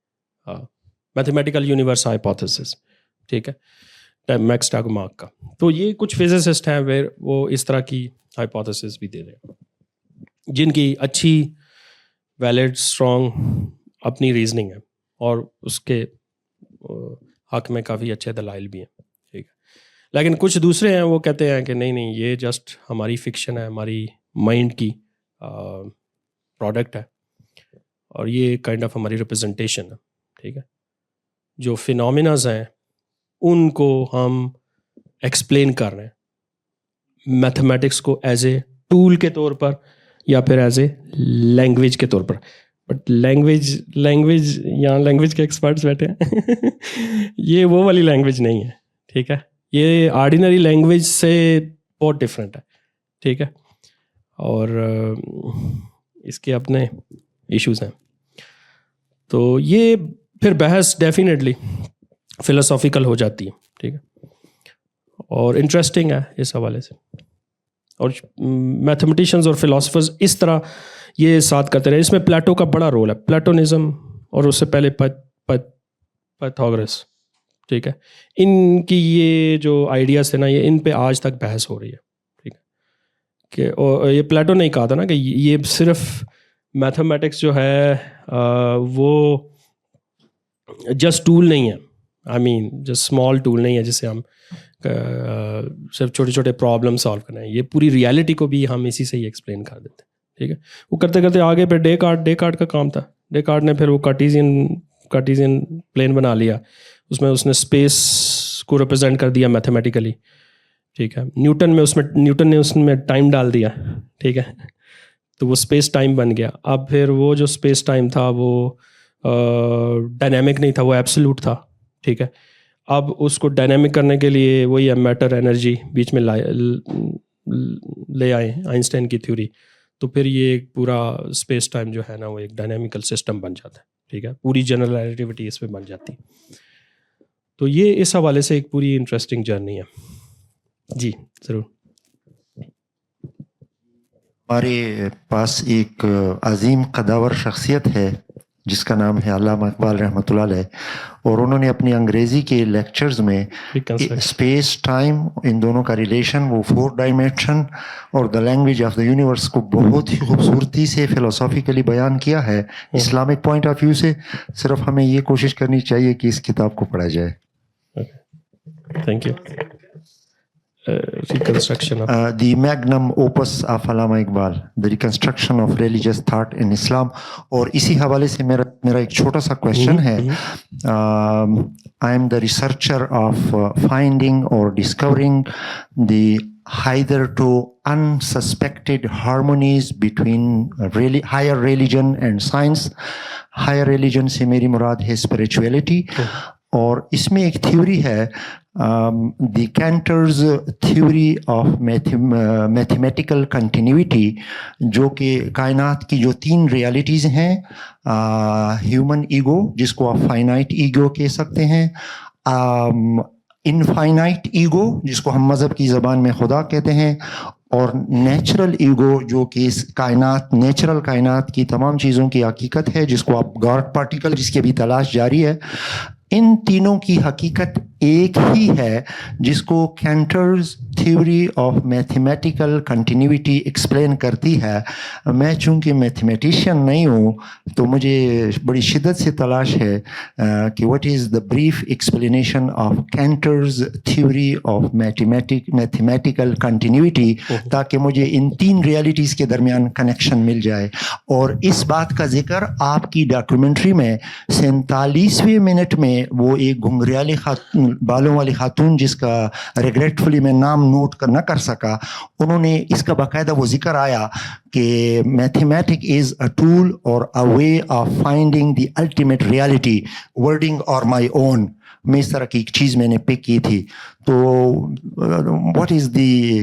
हाँ, मैथमेटिकल यूनिवर्स हाइपोथेसिस, ठीक है, मैक्स टैगमार्क का। तो ये कुछ फिजिसिस्ट हैं वे वो इस तरह की हाइपोथेसिस भी दे रहे हैं, जिनकी अच्छी वैलिड स्ट्रॉन्ग अपनी रीजनिंग है और उसके हक में काफ़ी अच्छे दलाइल भी हैं, ठीक है। लेकिन कुछ दूसरे हैं वो कहते हैं कि नहीं ये जस्ट हमारी फिक्शन है, हमारी माइंड की प्रोडक्ट है और ये काइंड ऑफ हमारी रिप्रेजेंटेशन है, ठीक है। जो फिनोमिनाज हैं उनको हम एक्सप्लेन कर रहे हैं मैथमेटिक्स को एज ए टूल के तौर पर या फिर एज ए लैंग्वेज के तौर पर, बट लैंग्वेज यहाँ लैंग्वेज के एक्सपर्ट्स बैठे हैं ये वो वाली लैंग्वेज नहीं है, ठीक है, ये ऑर्डिनरी लैंग्वेज से बहुत डिफरेंट है, ठीक है, और इसके अपने इश्यूज हैं। तो ये फिर बहस डेफिनेटली फिलोसॉफिकल हो जाती है, ठीक है, और इंटरेस्टिंग है इस हवाले से, और मैथमेटिशियंस और फिलोसफर्स इस तरह ये साथ करते रहे। इसमें प्लेटो का बड़ा रोल है, प्लेटोनिज्म और उससे पहले पाइथागोरस, ठीक है, इनकी ये जो आइडियाज़ थे ना, ये इन पे आज तक बहस हो रही है, ठीक है, कि और ये प्लेटो ने कहा था ना कि ये सिर्फ मैथमेटिक्स जो है वो जस्ट टूल नहीं है, I mean just small tool नहीं है जिससे हम सिर्फ छोटे छोटे प्रॉब्लम सॉल्व करना है, ये पूरी रियलिटी को भी हम इसी से ही एक्सप्लेन कर देते हैं, ठीक है। वो करते करते आगे फिर डेकार्ट का काम था, डेकार्ट ने फिर वो कार्टेशियन प्लेन बना लिया, उसमें उसने स्पेस को रिप्रेजेंट कर दिया मैथमेटिकली, ठीक है। न्यूटन ने उसमें टाइम डाल दिया, ठीक है, तो वो स्पेस टाइम बन गया। अब फिर वो जो स्पेस टाइम था वो डायनेमिक नहीं था, वो एब्सोल्यूट था, ठीक है। अब उसको डायनेमिक करने के लिए वही मैटर एनर्जी बीच में ले आए आइंस्टाइन की थ्योरी, तो फिर ये एक पूरा स्पेस टाइम जो है ना वो एक डायनेमिकल सिस्टम बन जाता है, ठीक है, पूरी जनरल रिलेटिविटी इसमें बन जाती है। तो ये इस हवाले से एक पूरी इंटरेस्टिंग जर्नी है। जी ज़रूर।
हमारे पास एक अजीम कदावर शख्सियत है जिसका नाम है अल्लामा इकबाल रहमतुल्लाह अलैह, और उन्होंने अपनी अंग्रेज़ी के लेक्चर्स में स्पेस टाइम इन दोनों का रिलेशन, वो 4 डायमेंशन और the language of the universe को बहुत ही खूबसूरती से फिलोसॉफिकली बयान किया है इस्लामिक पॉइंट ऑफ व्यू से। सिर्फ हमें ये कोशिश करनी चाहिए कि इस किताब को पढ़ा जाए।
Thank you. Reconstruction of
the magnum opus of Allama Iqbal, the reconstruction of religious thought in Islam। और इसी हवाले से मेरा एक छोटा सा क्वेश्चन है। I am the researcher of finding or discovering the hitherto unsuspected harmonies between higher religion and science। higher religion से मेरी मुराद है spirituality, और इसमें एक थ्योरी है the Cantor's theory of mathematical continuity, जो कि कायनात की जो 3 रियलिटीज़ हैं, ह्यूमन ईगो जिसको आप फाइनाइट ईगो कह सकते हैं, इनफाइनाइट ईगो जिसको हम मज़हब की ज़बान में खुदा कहते हैं, और नेचुरल ईगो जो कि इस नेचुरल कायनात की तमाम चीज़ों की हकीकत है, जिसको आप गॉड पार्टिकल जिसकी अभी तलाश जारी है। इन तीनों की हकीकत एक ही है जिसको Cantor's theory of mathematical continuity explain करती है। मैं चूंकि मैथमेटिशियन नहीं हूँ तो मुझे बड़ी शिद्दत से तलाश है कि what is the brief explanation of Cantor's theory of mathematical continuity, ताकि मुझे इन 3 रियलिटीज़ के दरमियान कनेक्शन मिल जाए। और इस बात का जिक्र आपकी डॉक्यूमेंट्री में 47वें मिनट में वो एक घुंघराले बालों वाली खातून जिसका रिग्रेटफुली मैं नाम हम नोट न कर सका, उन्होंने इसका बाकायदा वो जिक्र आया कि मैथमेटिक इज़ अ टूल और a way of finding the ultimate reality, wording और माई ओन, मैं इस तरह की एक चीज़ मैंने पिक की थी. तो what is the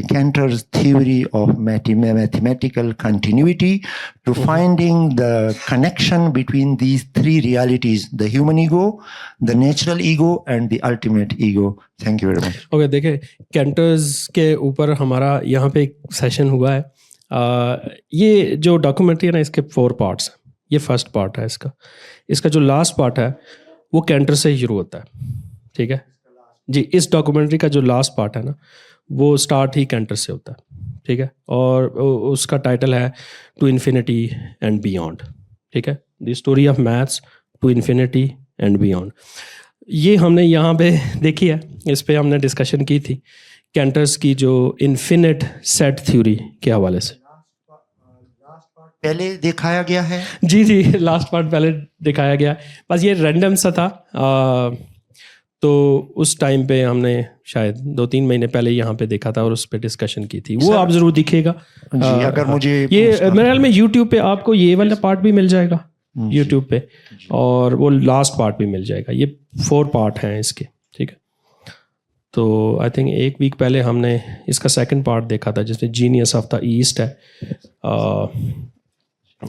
Cantor's theory of mathematical continuity to finding the connection between these three realities, the human ego, the natural ego and the ultimate ego. Thank you very much.
Okay, देखिए Cantor's के ऊपर हमारा यहाँ पे एक session हुआ है. ये जो डॉक्यूमेंट्री है ना, इसके 4 पार्ट्स हैं. ये फर्स्ट पार्ट है इसका जो लास्ट पार्ट है वो कैंटर से ही शुरू होता है. ठीक है जी, इस डॉक्यूमेंट्री का जो लास्ट पार्ट है ना वो स्टार्ट ही कैंटर से होता है. ठीक है, और उसका टाइटल है टू इन्फिनिटी एंड बियॉन्ड. ठीक है, the story of maths to infinity and beyond. ये हमने यहाँ पे देखी है, इस पे हमने डिस्कशन की थी कैंटर्स की जो इन्फिनिट सेट थ्योरी के हवाले से.
पहले दिखाया गया है.
जी, लास्ट पार्ट पहले दिखाया गया. बस ये रैंडम सा था. तो उस टाइम पे हमने शायद 2-3 महीने पहले यहाँ पे देखा था और उस पे डिस्कशन की थी. वो आप ज़रूर दिखेगा.
जी, अगर मुझे
ये मेरे ख्याल में यूट्यूब पे आपको ये वाला पार्ट भी मिल जाएगा यूट्यूब पे, और वो लास्ट पार्ट भी मिल जाएगा. ये 4 पार्ट हैं इसके. ठीक है, तो आई थिंक 1 वीक पहले हमने इसका सेकंड पार्ट देखा था जिसमें जीनियस ऑफ द ईस्ट है.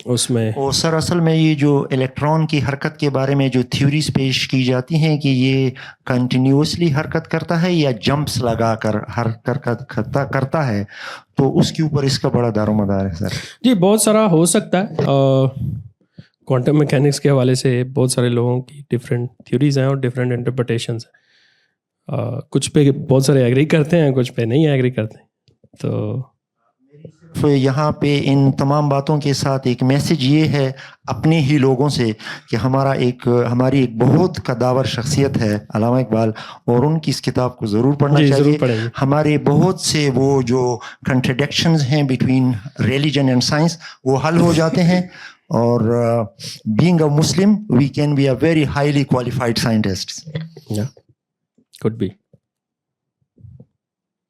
उसमें
और सर असल में ये जो इलेक्ट्रॉन की हरकत के बारे में जो थ्योरीज पेश की जाती हैं कि ये कंटिन्यूसली हरकत करता है या जंप्स लगाकर हरकत करता है, तो उसके ऊपर इसका बड़ा दारोमदार है सर.
जी, बहुत सारा हो सकता है. क्वांटम मैकेनिक्स के हवाले से बहुत सारे लोगों की डिफरेंट थ्योरीज हैं और डिफरेंट इंटरप्रिटेशंस हैं. कुछ पे बहुत सारे एग्री करते हैं, कुछ पे नहीं एग्री करते. तो
यहाँ पे इन तमाम बातों के साथ एक मैसेज ये है अपने ही लोगों से कि हमारी एक बहुत कदावर शख्सियत है अल्लामा इकबाल, और उनकी इस किताब को ज़रूर पढ़ना चाहिए. हमारे बहुत से वो जो कंट्रडिक्शंस हैं बिटवीन रिलीजन एंड साइंस वो हल हो जाते हैं, और being a Muslim we can be a very highly qualified scientist.
Could be.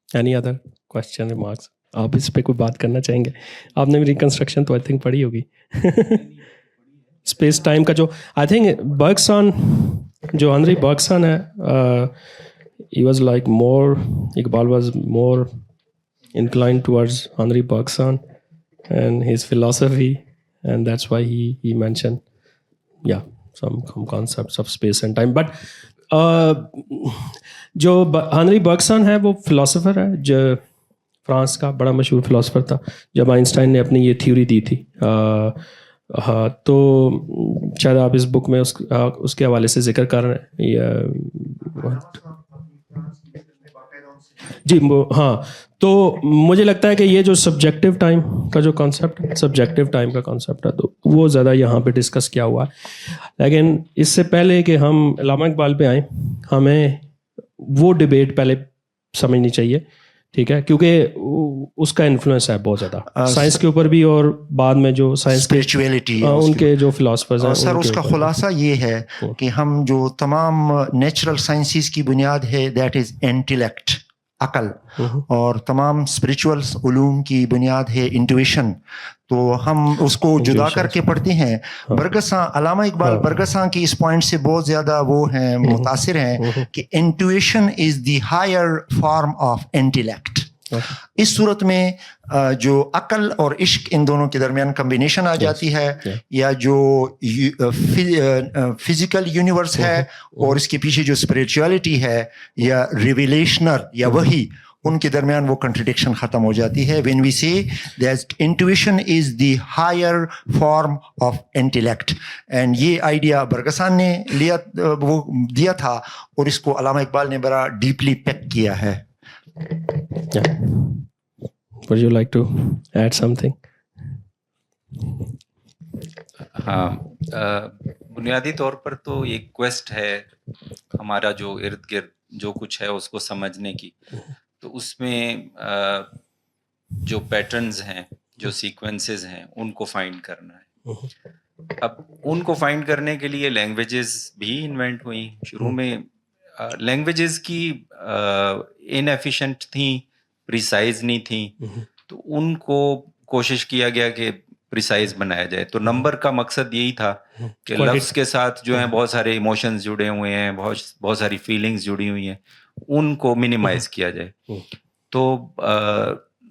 Any other question, remarks? आप इस पे कोई बात करना चाहेंगे? आपने भी रिकंस्ट्रक्शन तो आई थिंक पढ़ी होगी. स्पेस टाइम का जो आई थिंक बर्गसन, जो हेनरी बर्गसन है, he was like more, Iqbal was more inclined towards Henry Bergson and his philosophy, and that's why he mentioned some concepts of space and time. But जो Henry Bergson है वो philosopher है, जो France का बड़ा मशहूर philosopher था. जब आइंस्टाइन ने अपनी ये थ्योरी दी थी, हाँ, तो शायद आप इस बुक में उसके हवाले से जिक्र कर रहे हैं जी. हाँ, तो मुझे लगता है कि ये जो सब्जेक्टिव टाइम का जो कॉन्सेप्ट है, सब्जेक्टिव टाइम का कॉन्सेप्ट है, तो वो ज़्यादा यहाँ पे डिस्कस किया हुआ है. लेकिन इससे पहले कि हम अल्लामा इकबाल पे आएँ, हमें वो डिबेट पहले समझनी चाहिए. ठीक है, क्योंकि उसका इन्फ्लुएंस है बहुत ज़्यादा साइंस के ऊपर भी, और बाद में जो साइंस
स्पिरिचुअलिटी
उनके जो फिलोसफर्स हैं
सर, उसका खुलासा ये है कि हम जो तमाम नेचुरल साइंसेस की बुनियाद है दैट इज़ इंटेलेक्ट, अकल, और तमाम स्पिरिचुअल उलूम की बुनियाद है इंट्यूशन. तो हम उसको जुदा करके पढ़ते हैं. बरगसां, अल्लामा इकबाल बरगसां की इस पॉइंट से बहुत ज़्यादा वो हैं, मुतासिर हैं कि intuition is the higher form of intellect. इस सूरत में जो अकल और इश्क इन दोनों के दरमियान कम्बिनेशन आ जाती है, या जो फिजिकल यूनिवर्स है और इसके पीछे जो स्पिरिचुअलिटी है या रिविलेशनर या वही, उनके दरमियान वो कंट्रडिक्शन ख़त्म हो जाती है. When we say that intuition is the higher form of intellect, and ये आइडिया बरगसान ने वो दिया था, और इसको अल्लामा इकबाल ने बड़ा डीपली पैक किया है.
Would you like to add something?
हाँ, बुनियादी तौर पर तो एक क्वेस्ट है हमारा जो इर्द गिर्द जो कुछ है उसको समझने की. तो उसमें जो पैटर्न्स हैं, जो सीक्वेंसेस हैं, उनको फाइंड करना है. अब उनको फाइंड करने के लिए लैंग्वेजेस भी इन्वेंट हुई. शुरू में लैंग्वेजेस की इनएफिशिएंट थी प्रिसाइज नहीं थी, तो उनको कोशिश किया गया कि प्रिसाइज बनाया जाए। तो नंबर का मकसद यही था कि लफ्ज़ के साथ जो है बहुत सारे इमोशंस जुड़े हुए हैं, बहुत सारी फीलिंग्स जुड़ी हुई हैं, उनको मिनिमाइज किया जाए। तो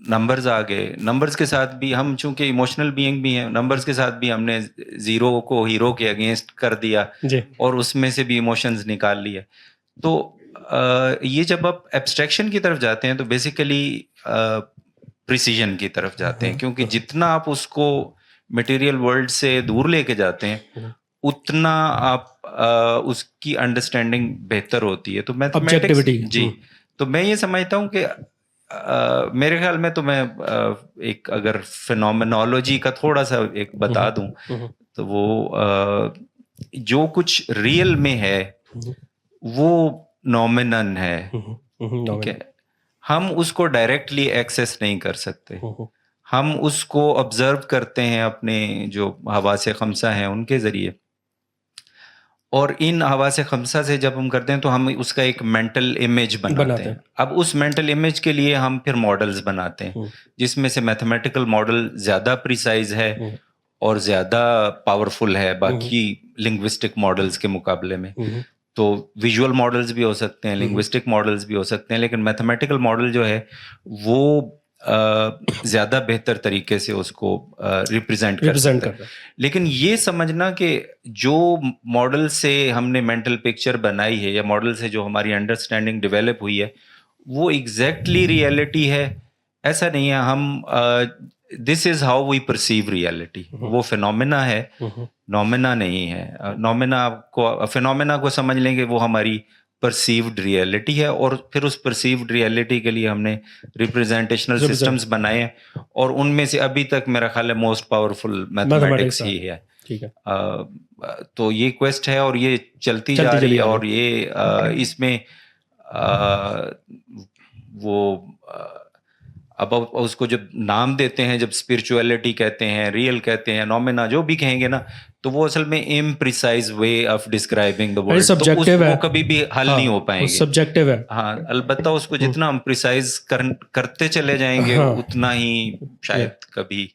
नंबर्स आ गए। नंबर्स के साथ भी हम चूंकि इमोशनल बीइंग भी हैं, नंबर्स के साथ भी हमने ज़ीरो को हीरो के अगेंस्ट कर दिया और उसमें से भी इमोशंस निकाल लिए। तो ये जब आप एब्स्ट्रैक्शन की तरफ जाते हैं तो बेसिकली प्रिसीजन की तरफ जाते हैं, क्योंकि जितना आप उसको मटेरियल वर्ल्ड से दूर लेके जाते हैं उतना आप उसकी अंडरस्टैंडिंग बेहतर होती है। तो मैथमेटिक्स जी, तो मैं ये समझता हूँ कि मेरे ख्याल में तो मैं एक अगर फिनोमेनोलॉजी का थोड़ा सा एक बता दूं तो वो जो कुछ रियल में है वो नॉमिनन है, ठीक है। हम उसको डायरेक्टली एक्सेस नहीं कर सकते, हम उसको ऑब्जर्व करते हैं अपने जो हवासे खमसा हैं उनके ज़रिए, और इन हवासे खमसा से जब हम करते हैं तो हम उसका एक मेंटल इमेज बनाते हैं। अब उस मेंटल इमेज के लिए हम फिर मॉडल्स बनाते हैं, जिसमें से मैथमेटिकल मॉडल ज़्यादा प्रिसाइज है और ज़्यादा पावरफुल है बाकी लिंग्विस्टिक मॉडल्स के मुकाबले में। तो विजुअल मॉडल्स भी हो सकते हैं, लिंग्विस्टिक मॉडल्स भी हो सकते हैं, लेकिन मैथमेटिकल मॉडल जो है वो ज़्यादा बेहतर तरीके से उसको रिप्रेजेंट कर सकता है। लेकिन ये समझना कि जो मॉडल से हमने मेंटल पिक्चर बनाई है या मॉडल से जो हमारी अंडरस्टैंडिंग डेवलप हुई है वो एग्जैक्टली रियलिटी है, ऐसा नहीं है। हम this is how we perceive reality, वो फिनोमेना है, नॉमिना नहीं है। फिनोमेना को समझ लेंगे वो हमारी परसीव्ड रियलिटी है, और फिर उस परसीव्ड रियलिटी के लिए हमने रिप्रेजेंटेशनल सिस्टम्स बनाए हैं, और उनमें से अभी तक मेरा ख्याल है मोस्ट पावरफुल मैथमेटिक्स ही है।
ठीक है।
तो ये क्वेस्ट है और ये चलती जा रही है, और ये इसमें वो अब उसको जब नाम देते हैं, जब स्पिरिचुअलिटी कहते हैं, रियल कहते हैं, नॉमिना जो भी कहेंगे ना, तो वो असल में imprecise way of describing the world, तो वो कभी भी हल नहीं हो पाएंगे,
सब्जेक्टिव है।
हाँ, अलबत्ता उसको जितना हम प्रिसाइज करते चले जाएंगे उतना ही शायद कभी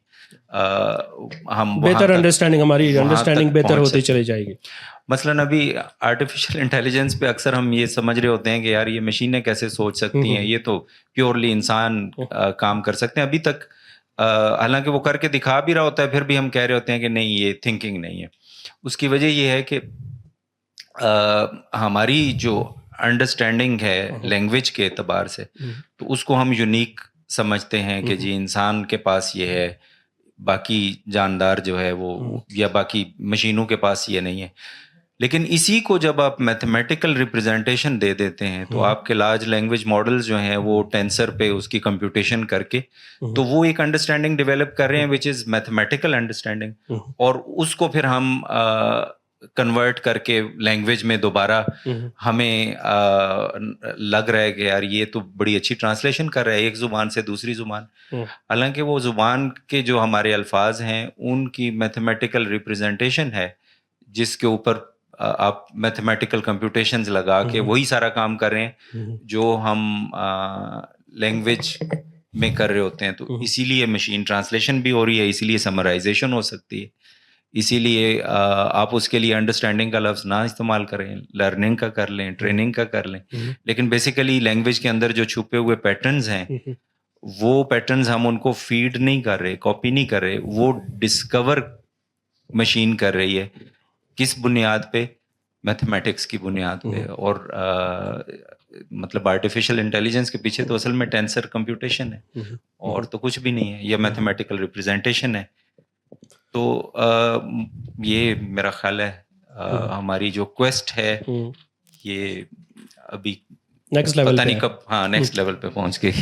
हम
बेहतर अंडरस्टैंडिंग, हमारी अंडरस्टैंडिंग बेहतर होती चली जाएगी।
मसलन अभी आर्टिफिशियल इंटेलिजेंस पे अक्सर हम ये समझ रहे होते हैं कि यार ये मशीनें कैसे सोच सकती हैं, ये तो प्योरली इंसान काम कर सकते हैं। अभी तक हालांकि वो करके दिखा भी रहा होता है, फिर भी हम कह रहे होते हैं कि नहीं, ये थिंकिंग नहीं है। उसकी वजह ये है कि हमारी जो अंडरस्टैंडिंग है लैंग्वेज के एतबार से, तो उसको हम यूनिक समझते हैं कि जी इंसान के पास ये है, बाकी जानदार जो है वो या बाकी मशीनों के पास ये नहीं है। लेकिन इसी को जब आप मैथमेटिकल रिप्रेजेंटेशन दे देते हैं तो आपके लार्ज लैंग्वेज मॉडल्स जो हैं वो टेंसर पे उसकी कंप्यूटेशन करके तो वो एक अंडरस्टैंडिंग डेवलप कर रहे हैं विच इज़ मैथमेटिकल अंडरस्टैंडिंग, और उसको फिर हम कन्वर्ट करके लैंग्वेज में दोबारा हमें लग रहा है कि यार ये तो बड़ी अच्छी ट्रांसलेशन कर रहा है एक ज़ुबान से दूसरी ज़ुबान। हालांकि वो ज़ुबान के जो हमारे अल्फाज हैं उनकी मैथमेटिकल रिप्रेजेंटेशन है जिसके ऊपर आप मैथमेटिकल कंप्यूटेशंस लगा के वही सारा काम कर रहे हैं जो हम लैंग्वेज में कर रहे होते हैं। तो इसीलिए मशीन ट्रांसलेशन भी हो रही है, इसीलिए समराइजेशन हो सकती है, इसीलिए आप उसके लिए अंडरस्टैंडिंग का लफ्ज़ ना इस्तेमाल करें, लर्निंग का कर लें, ट्रेनिंग का कर लें। लेकिन बेसिकली लैंग्वेज के अंदर जो छुपे हुए पैटर्न्स हैं वो पैटर्न्स हम उनको फीड नहीं कर रहे, कॉपी नहीं कर रहे, वो डिस्कवर मशीन कर रही है। किस बुनियाद पे? मैथमेटिक्स की बुनियाद पे। और मतलब आर्टिफिशियल इंटेलिजेंस के पीछे तो असल में टेंसर कंप्यूटेशन है और तो कुछ भी नहीं है, या मैथमेटिकल रिप्रेजेंटेशन है। तो ये मेरा ख्याल है हमारी जो क्वेस्ट है ये अभी
नेक्स्ट लेवल
पता नहीं कब नेक्स्ट लेवल पे पहुंच गई।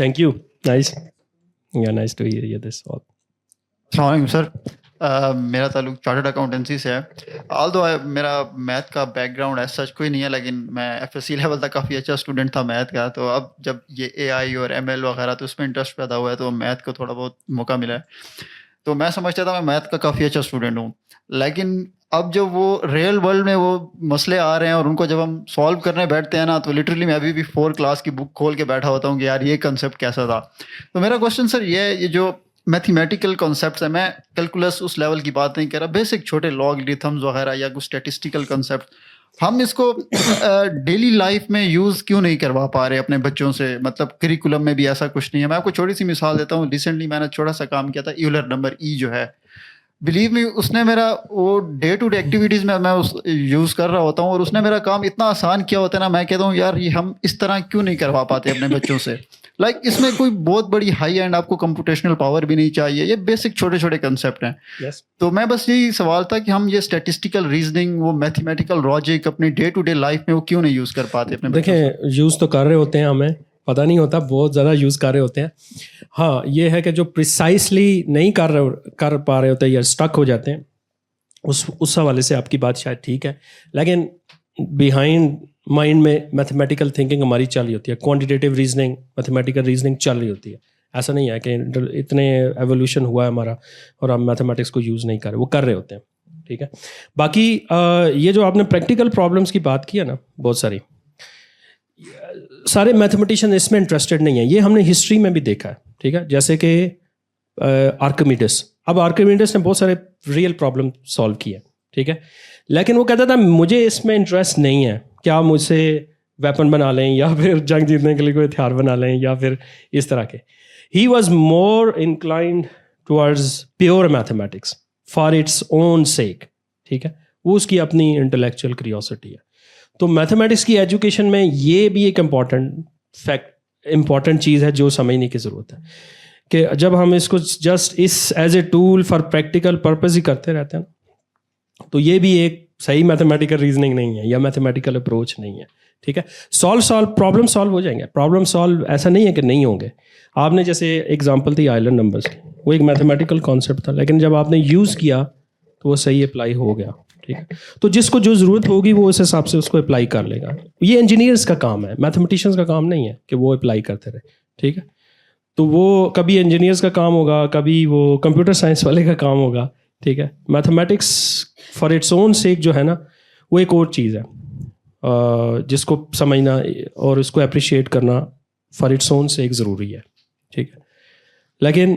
Thank you, nice, yeah nice to hear this all.
अस्सलाम वालेकुम सर, मेरा ताल्लुक चार्टर्ड अकाउंटेंसी से है। ऑल्दो मेरा मैथ का बैकग्राउंड ऐसा सच कोई नहीं है, लेकिन मैं एफएससी लेवल तक काफ़ी अच्छा स्टूडेंट था मैथ का। तो अब जब ये एआई और एमएल वगैरह तो उसमें इंटरेस्ट पैदा हुआ है तो मैथ को थोड़ा बहुत मौका मिला है। तो मैं समझता था मैं मैथ का काफ़ी अच्छा स्टूडेंट हूँ, लेकिन अब जब वो रियल वर्ल्ड में वो मसले आ रहे हैं और उनको जब हम सॉल्व करने बैठते हैं ना, तो लिटरली मैं अभी भी 4 क्लास की बुक खोल के बैठा होता हूँ कि यार ये कंसेप्ट कैसा था। तो मेरा क्वेश्चन सर ये जो मैथमेटिकल कॉन्सेप्ट्स है, मैं कैलकुलस उस लेवल की बात नहीं कर रहा, बेसिक छोटे लॉगरिथम्स वगैरह या कुछ स्टैटिस्टिकल कॉन्सेप्ट, हम इसको डेली लाइफ में यूज़ क्यों नहीं करवा पा रहे अपने बच्चों से? मतलब करिकुलम में भी ऐसा कुछ नहीं है। मैं आपको छोटी सी मिसाल देता हूँ, रिसेंटली मैंने छोटा सा काम किया था, यूलर नंबर ई जो है, बिलीव मी, उसने मेरा वो डे टू डे एक्टिविटीज़ में मैं उस यूज़ कर रहा होता हूँ और उसने मेरा काम इतना आसान किया होता है ना, मैं कहता हूँ यार ये हम इस तरह क्यों नहीं करवा पाते अपने बच्चों से। लाइक इसमें कोई बहुत बड़ी हाई एंड आपको कंप्यूटेशनल पावर भी नहीं चाहिए, ये बेसिक छोटे छोटे कंसेप्ट हैं।
Yes.
तो मैं बस यही सवाल था कि हम ये स्टैटिस्टिकल रीजनिंग, वो मैथमेटिकल लॉजिक अपनी डे टू डे लाइफ में वो क्यों नहीं यूज़ कर पाते अपने बच्चों से?
देखें, यूज़ तो कर रहे होते हैं, हमें पता नहीं होता, बहुत ज़्यादा यूज़ कर रहे होते हैं। हाँ, ये है कि जो प्रिसाइसली नहीं कर पा रहे होते या स्टक हो जाते हैं, उस हवाले से आपकी बात शायद ठीक है, लेकिन बिहाइंड माइंड में मैथमेटिकल थिंकिंग हमारी चल रही होती है, क्वांटिटेटिव रीजनिंग, मैथमेटिकल रीजनिंग चल रही होती है। ऐसा नहीं है कि इतने एवोल्यूशन हुआ है हमारा और हम मैथमेटिक्स को यूज़ नहीं कर रहे, वो कर रहे होते हैं, ठीक है। बाकी ये जो आपने प्रैक्टिकल प्रॉब्लम्स की बात की है ना, बहुत सारे मैथमेटिशियन इसमें इंटरेस्टेड नहीं है, ये हमने हिस्ट्री में भी देखा है, ठीक है। जैसे कि आर्किमिडीज, अब आर्किमिडीज ने बहुत सारे रियल प्रॉब्लम सॉल्व किए, ठीक है, लेकिन वो कहता था मुझे इसमें इंटरेस्ट नहीं है, क्या आप मुझसे वेपन बना लें या फिर जंग जीतने के लिए कोई हथियार बना लें या फिर इस तरह के। He was more inclined towards pure mathematics for its own सेक, ठीक है, वो उसकी अपनी इंटेलेक्चुअल क्यूरियोसिटी है। तो मैथमेटिक्स की एजुकेशन में ये भी एक इम्पॉर्टेंट चीज़ है जो समझने की ज़रूरत है कि जब हम इसको just as a tool for practical purpose ही करते रहते हैं, तो ये भी एक सही मैथमेटिकल रीजनिंग नहीं है या मैथमेटिकल अप्रोच नहीं है, ठीक है। प्रॉब्लम सॉल्व हो जाएंगे, प्रॉब्लम सॉल्व ऐसा नहीं है कि नहीं होंगे। आपने जैसे एग्जांपल थी आइलैंड नंबर्स की, वो एक मैथमेटिकल कॉन्सेप्ट था, लेकिन जब आपने यूज़ किया तो वो सही अप्लाई हो गया, ठीक है। तो जिसको जो ज़रूरत होगी वो उस हिसाब से उसको अप्लाई कर लेगा। ये इंजीनियर्स का काम है, मैथमेटिशियंस का काम नहीं है कि वो अप्लाई करते रहे, ठीक है। तो वो कभी इंजीनियर्स का काम होगा, कभी वो कंप्यूटर साइंस वाले का काम होगा, ठीक है। मैथमेटिक्स फॉर इट्स ओन सेक जो है ना, वो एक और चीज़ है जिसको समझना और उसको अप्रिशिएट करना फॉर इट्स ओन सेक ज़रूरी है, ठीक है। लेकिन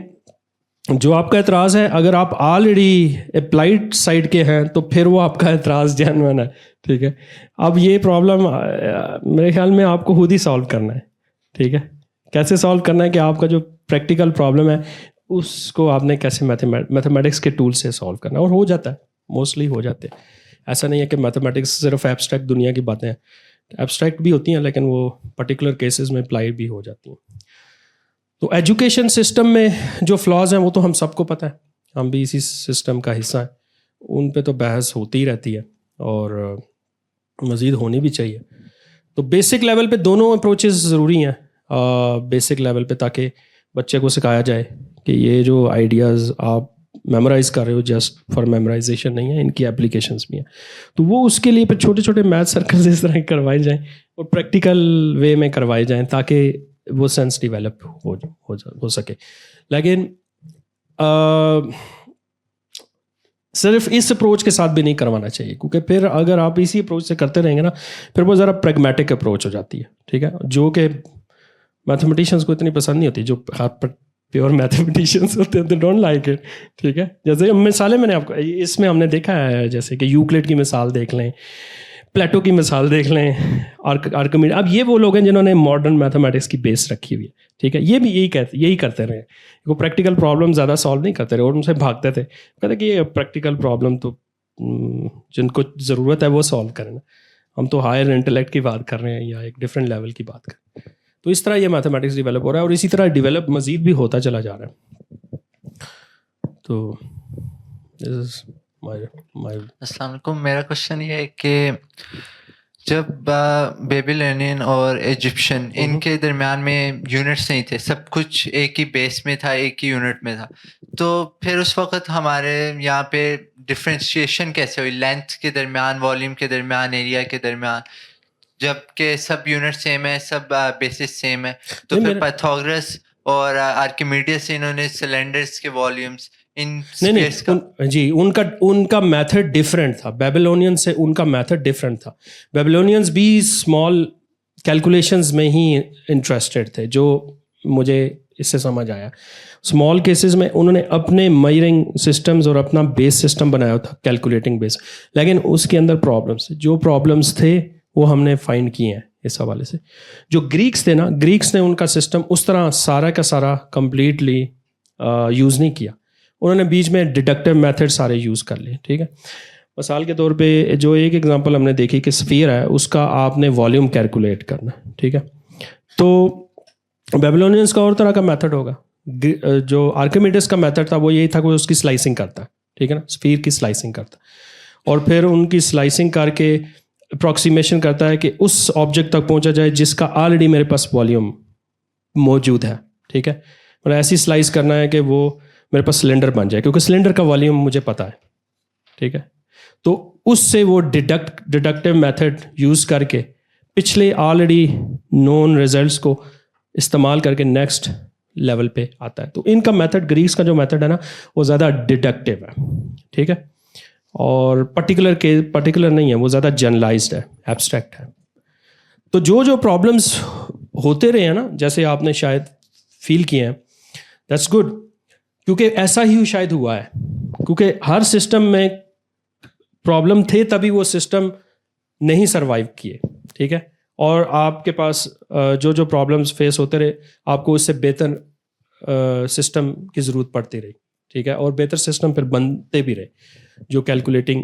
जो आपका एतराज़ है, अगर आप ऑलरेडी अप्लाइड साइड के हैं तो फिर वो आपका एतराज़ जेन्युइन है, ठीक है। अब ये प्रॉब्लम मेरे ख्याल में आपको खुद ही सॉल्व करना है, ठीक है। कैसे सॉल्व करना है कि आपका जो प्रैक्टिकल प्रॉब्लम है उसको आपने कैसे मैथमेटिक्स के टूल से सॉल्व करना है, और हो जाता है, मोस्टली हो जाते हैं। ऐसा नहीं है कि मैथमेटिक्स सिर्फ एब्स्ट्रैक्ट दुनिया की बातें हैं, एब्स्ट्रैक्ट भी होती हैं लेकिन वो पर्टिकुलर केसेस में अप्लाई भी हो जाती हैं। तो एजुकेशन सिस्टम में जो फ्लॉज हैं वो तो हम सबको पता है, हम भी इसी सिस्टम का हिस्सा हैं, उन पे तो बहस होती ही रहती है और मज़ीद होनी भी चाहिए। तो बेसिक लेवल पे दोनों अप्रोचेस ज़रूरी हैं, बेसिक लेवल पे, ताकि बच्चे को सिखाया जाए कि ये जो आइडियाज़ आप मेमोराइज़ कर रहे हो जस्ट फॉर मेमोराइजेशन नहीं है, इनकी एप्लीकेशंस भी हैं। तो वो उसके लिए फिर छोटे छोटे मैथ सर्कल्स इस तरह करवाए जाएँ और प्रैक्टिकल वे में करवाए जाएँ ताकि वो सेंस डेवलप हो सके। लेकिन सिर्फ इस अप्रोच के साथ भी नहीं करवाना चाहिए, क्योंकि फिर अगर आप इसी अप्रोच से करते रहेंगे ना, फिर वो ज़रा प्रैग्मेटिक अप्रोच हो जाती है, ठीक है, जो कि मैथमेटिशियंस को इतनी पसंद नहीं होती। जो प्योर मैथमेटिशियंस होते हैं, दे डोंट लाइक इट, ठीक है। जैसे मिसालें मैंने आपको इसमें हमने देखा है, जैसे कि यूक्लिड की मिसाल देख लें, प्लेटो की मिसाल देख लें, आर्किमिडीज। अब ये वो लोग हैं जिन्होंने मॉडर्न मैथमेटिक्स की बेस रखी हुई है, ठीक है। ये भी यही करते रहे, वो प्रैक्टिकल प्रॉब्लम ज़्यादा सॉल्व नहीं करते रहे और उनसे भागते थे, कहते कि ये प्रैक्टिकल प्रॉब्लम तो जिनको ज़रूरत है वो सॉल्व करें ना, हम तो हायर इंटेलेक्ट की बात कर रहे हैं या एक डिफरेंट लेवल की बात कर रहे हैं। तो इस तरह ये मैथमेटिक्स डेवलप हो रहा है और इसी तरह डेवलप मज़ीद भी होता चला जा रहा है। तो दिस इज़ माय
अस्सलाम वालेकुम। मेरा क्वेश्चन ये है कि जब बेबीलोनियन और इजिप्शियन, इनके दरमियान में यूनिट्स नहीं थे, सब कुछ एक ही बेस में था, एक ही यूनिट में था, तो फिर उस वक़्त हमारे यहाँ पे डिफ्रेंशिएशन कैसे हुई लेंथ के दरमियान, वॉल्यूम के दरमियान, एरिया के दरमियान, जबकि सब यूनिट सेम है, सब बेसिस सेम है, तो फिर पाइथागोरस और आर्किमिडीज से इन्होंने सिलेंडर्स के वॉल्यूम्स इन
नहीं
स्पेस का
जी, उनका मेथड डिफरेंट था। बेबीलोनियन से उनका मेथड डिफरेंट था। बेबीलोनियंस भी स्मॉल कैलकुलेशंस में ही इंटरेस्टेड थे, जो मुझे इससे समझ आया। स्मॉल केसेस में उन्होंने अपने मेजरिंग सिस्टम्स और अपना बेस सिस्टम बनाया था, कैलकुलेटिंग बेस, लेकिन उसके अंदर प्रॉब्लम्स थे वो हमने फाइंड किए हैं इस हवाले से। जो ग्रीक्स थे ना, ग्रीक्स ने उनका सिस्टम उस तरह सारा का सारा कंप्लीटली यूज़ नहीं किया। उन्होंने बीच में डिडक्टिव मेथड सारे यूज़ कर लिए, ठीक है। मिसाल के तौर पे जो एक एग्जांपल हमने देखी कि स्फीयर है, उसका आपने वॉल्यूम कैलकुलेट करना, ठीक है। तो बेबीलोनियंस का और तरह का मेथड होगा। जो आर्किमिडीज का मेथड था वो यही था कि वो उसकी स्लाइसिंग करता है, ठीक है ना, स्फीयर की स्लाइसिंग करता है और फिर उनकी स्लाइसिंग करके अप्रॉक्सीमेशन करता है कि उस ऑब्जेक्ट तक पहुंचा जाए जिसका ऑलरेडी मेरे पास वॉल्यूम मौजूद है, ठीक है। मतलब ऐसी स्लाइस करना है कि वो मेरे पास सिलेंडर बन जाए, क्योंकि सिलेंडर का वॉल्यूम मुझे पता है, ठीक है। तो उससे वो डिडक्टिव मेथड यूज़ करके पिछले ऑलरेडी नोन रिजल्ट्स को इस्तेमाल करके नेक्स्ट लेवल पे आता है। तो इनका मेथड, ग्रीक्स का जो मेथड है ना, वो ज़्यादा डिडक्टिव है, ठीक है, और पर्टिकुलर नहीं है, वो ज़्यादा जनरलाइज्ड है, एब्स्ट्रैक्ट है। तो जो प्रॉब्लम्स होते रहे हैं ना, जैसे आपने शायद फील किए हैं, दैट्स गुड, क्योंकि ऐसा ही शायद हुआ है, क्योंकि हर सिस्टम में प्रॉब्लम थे तभी वो सिस्टम नहीं सर्वाइव किए, ठीक है। और आपके पास जो प्रॉब्लम्स फेस होते रहे, आपको उससे बेहतर सिस्टम की ज़रूरत पड़ती रही, ठीक है, और बेहतर सिस्टम फिर बनते भी रहे, जो कैलकुलेटिंग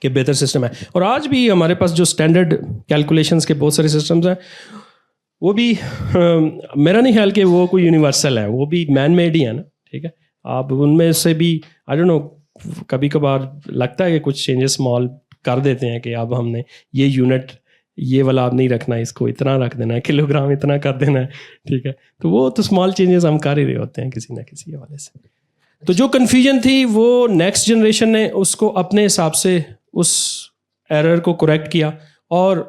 के बेहतर सिस्टम है। और आज भी हमारे पास जो स्टैंडर्ड कैलकुलेशंस के बहुत सारे सिस्टम्स हैं, वो भी मेरा नहीं ख्याल कि वो कोई यूनिवर्सल है, वो भी मैन मेड ही है ना, ठीक है। आप उनमें से भी आई डोंट नो, कभी कभार लगता है कि कुछ चेंजेस स्मॉल कर देते हैं कि अब हमने ये यूनिट, ये वाला अब नहीं रखना, इसको इतना रख देना है, किलोग्राम इतना कर देना है, ठीक है। तो वो तो स्मॉल चेंजेस हम कर ही रहे होते हैं किसी ना किसी हवाले से। तो जो कन्फ्यूजन थी वो नेक्स्ट जनरेशन ने उसको अपने हिसाब से उस एरर को करेक्ट किया और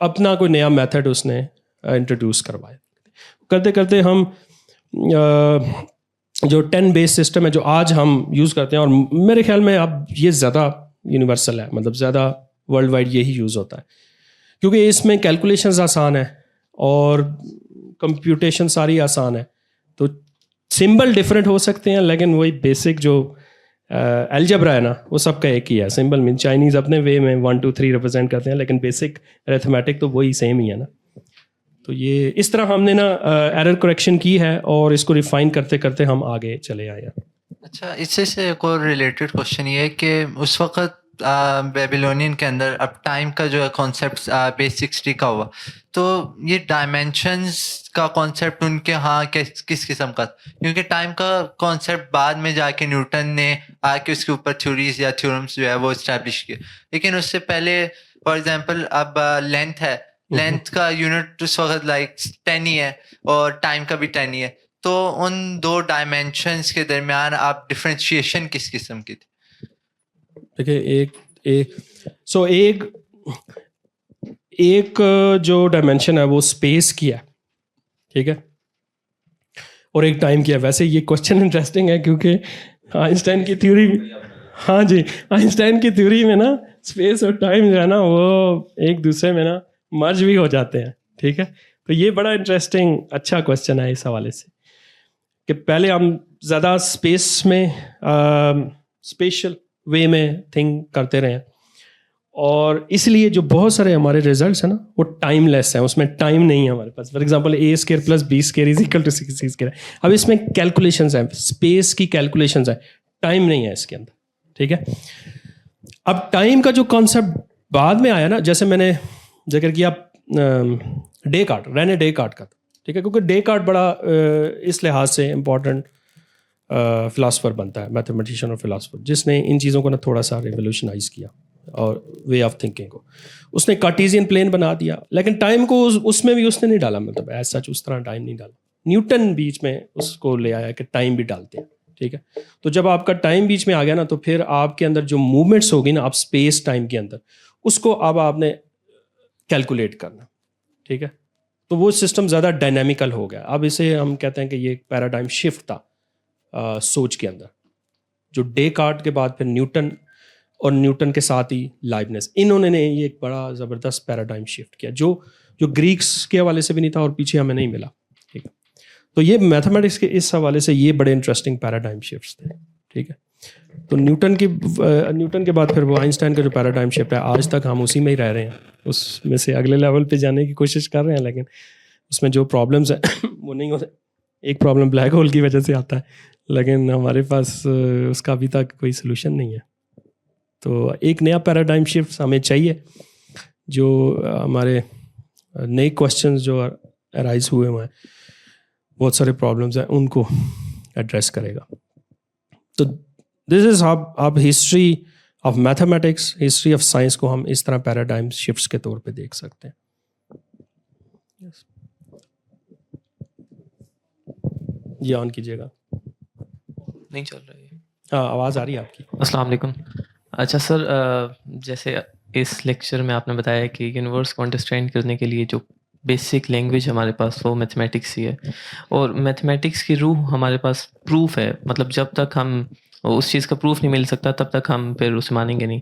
अपना कोई नया मेथड उसने इंट्रोड्यूस करवाया। करते करते हम जो 10 बेस सिस्टम है जो आज हम यूज़ करते हैं, और मेरे ख्याल में अब ये ज़्यादा यूनिवर्सल है, मतलब ज़्यादा वर्ल्ड वाइड यही यूज़ होता है, क्योंकि इसमें कैलकुलेशंस आसान है और कंप्यूटेशन सारी आसान है। तो सिंबल डिफरेंट हो सकते हैं, लेकिन वही बेसिक जो अलजेब्रा है ना, वो सबका एक ही है। सिंबल मीन चाइनीज़ अपने वे में 1 2 3 रिप्रेजेंट करते हैं, लेकिन बेसिक अरिथमेटिक तो वही सेम ही है ना। तो ये इस तरह हमने ना एरर करेक्शन की है और इसको रिफाइन करते करते हम आगे चले आए हैं।
अच्छा, इससे से एक और रिलेटेड क्वेश्चन ये है कि उस वक्त बेबीलोनियन के अंदर अब टाइम का जो है कॉन्सेप्ट बेस 60 का हुआ, तो ये डायमेंशंस का कॉन्सेप्ट उनके यहाँ किस किस्म का, क्योंकि टाइम का कॉन्सेप्ट बाद में जाके न्यूटन ने आके उसके ऊपर थ्योरीज या थ्योरम्स जो है वो इस्टेब्लिश किए, लेकिन उससे पहले फॉर एग्जांपल अब लेंथ है, लेंथ का यूनिट उस वक्त लाइक 10 ही है और टाइम का भी 10 ही है, तो उन दो डायमेंशंस के दरमियान आप डिफरेंशिएशन किस किस्म की थी?
देखिए, एक जो डायमेंशन है वो स्पेस की है, ठीक है, और एक टाइम की है। वैसे ये क्वेश्चन इंटरेस्टिंग है क्योंकि आइंस्टाइन की थ्योरी, हाँ जी, आइंस्टाइन की थ्योरी में ना स्पेस और टाइम जो है ना वो एक दूसरे में ना मर्ज भी हो जाते हैं, ठीक है। तो ये बड़ा इंटरेस्टिंग अच्छा क्वेश्चन है इस हवाले से कि पहले हम ज़्यादा स्पेस में स्पेशल वे में थिंक करते रहे, और इसलिए जो बहुत सारे हमारे रिजल्ट्स हैं ना वो टाइमलेस हैं, उसमें टाइम नहीं है हमारे पास। For example a² + b² = 6c²। अब इसमें कैलकुलेशंस हैं, स्पेस की कैलकुलेशंस हैं, टाइम नहीं है इसके अंदर, ठीक है। अब टाइम का जो कॉन्सेप्ट बाद में आया ना, जैसे मैंने जिक्र किया रेने डेकार्ट का, ठीक है, क्योंकि डेकार्ट बड़ा इस लिहाज से इम्पोर्टेंट फ़िलासफ़र बनता है, मैथमेटिशियन और फिलासफर, जिसने इन चीज़ों को ना थोड़ा सा रिवोल्यूशनाइज़ किया और वे ऑफ थिंकिंग को। उसने कार्टेशियन प्लेन बना दिया, लेकिन टाइम को उसमें भी उसने नहीं डाला, मतलब ऐसा सच उस तरह टाइम नहीं डाला। न्यूटन बीच में उसको ले आया कि टाइम भी डालते हैं, ठीक है। तो जब आपका टाइम बीच में आ गया ना, तो फिर आपके अंदर जो मूवमेंट्स होगी ना, आप स्पेस टाइम के अंदर, उसको अब आपने कैलकुलेट करना, ठीक है। तो वो सिस्टम ज़्यादा डायनामिकल हो गया। अब इसे हम कहते हैं कि ये एक पैराडाइम शिफ्ट था सोच के अंदर, जो डेकार्ट के बाद फिर न्यूटन, और न्यूटन के साथ ही लाइबनिज, इन्होंने ये एक बड़ा ज़बरदस्त पैराडाइम शिफ्ट किया जो ग्रीक्स के हवाले से भी नहीं था और पीछे हमें नहीं मिला। ठीक है, तो ये मैथमेटिक्स के इस हवाले से ये बड़े इंटरेस्टिंग पैराडाइम शिफ्ट्स थे। ठीक है, तो न्यूटन के बाद फिर वो आइंस्टाइन का जो पैराडाइम शिफ्ट है, आज तक हम उसी में ही रह रहे हैं, उसमें से अगले लेवल पे जाने की कोशिश कर रहे हैं, लेकिन उसमें जो प्रॉब्लम्स हैं वो नहीं होते। एक प्रॉब्लम ब्लैक होल की वजह से आता है, लेकिन हमारे पास उसका अभी तक कोई सोल्यूशन नहीं है। तो एक नया पैराडाइम शिफ्ट हमें चाहिए जो हमारे नए क्वेश्चंस जो अराइज हुए हैं, बहुत सारे प्रॉब्लम्स हैं, उनको एड्रेस करेगा। तो दिस इज़ आप history of mathematics, history of science को हम इस तरह पैराडाइम शिफ्ट्स के तौर पे देख सकते हैं। ये ऑन कीजिएगा।
नहीं चल रही है।
हाँ, आवाज़ आ रही है आपकी।
अस्सलाम वालेकुम। अच्छा सर, जैसे इस लेक्चर में आपने बताया कि यूनिवर्स को अंडरस्टैंड करने के लिए जो बेसिक लैंग्वेज हमारे पास वो मैथमेटिक्स ही है, और मैथमेटिक्स की रूह हमारे पास प्रूफ है। मतलब जब तक हम उस चीज़ का प्रूफ नहीं मिल सकता तब तक हम फिर उसे मानेंगे नहीं।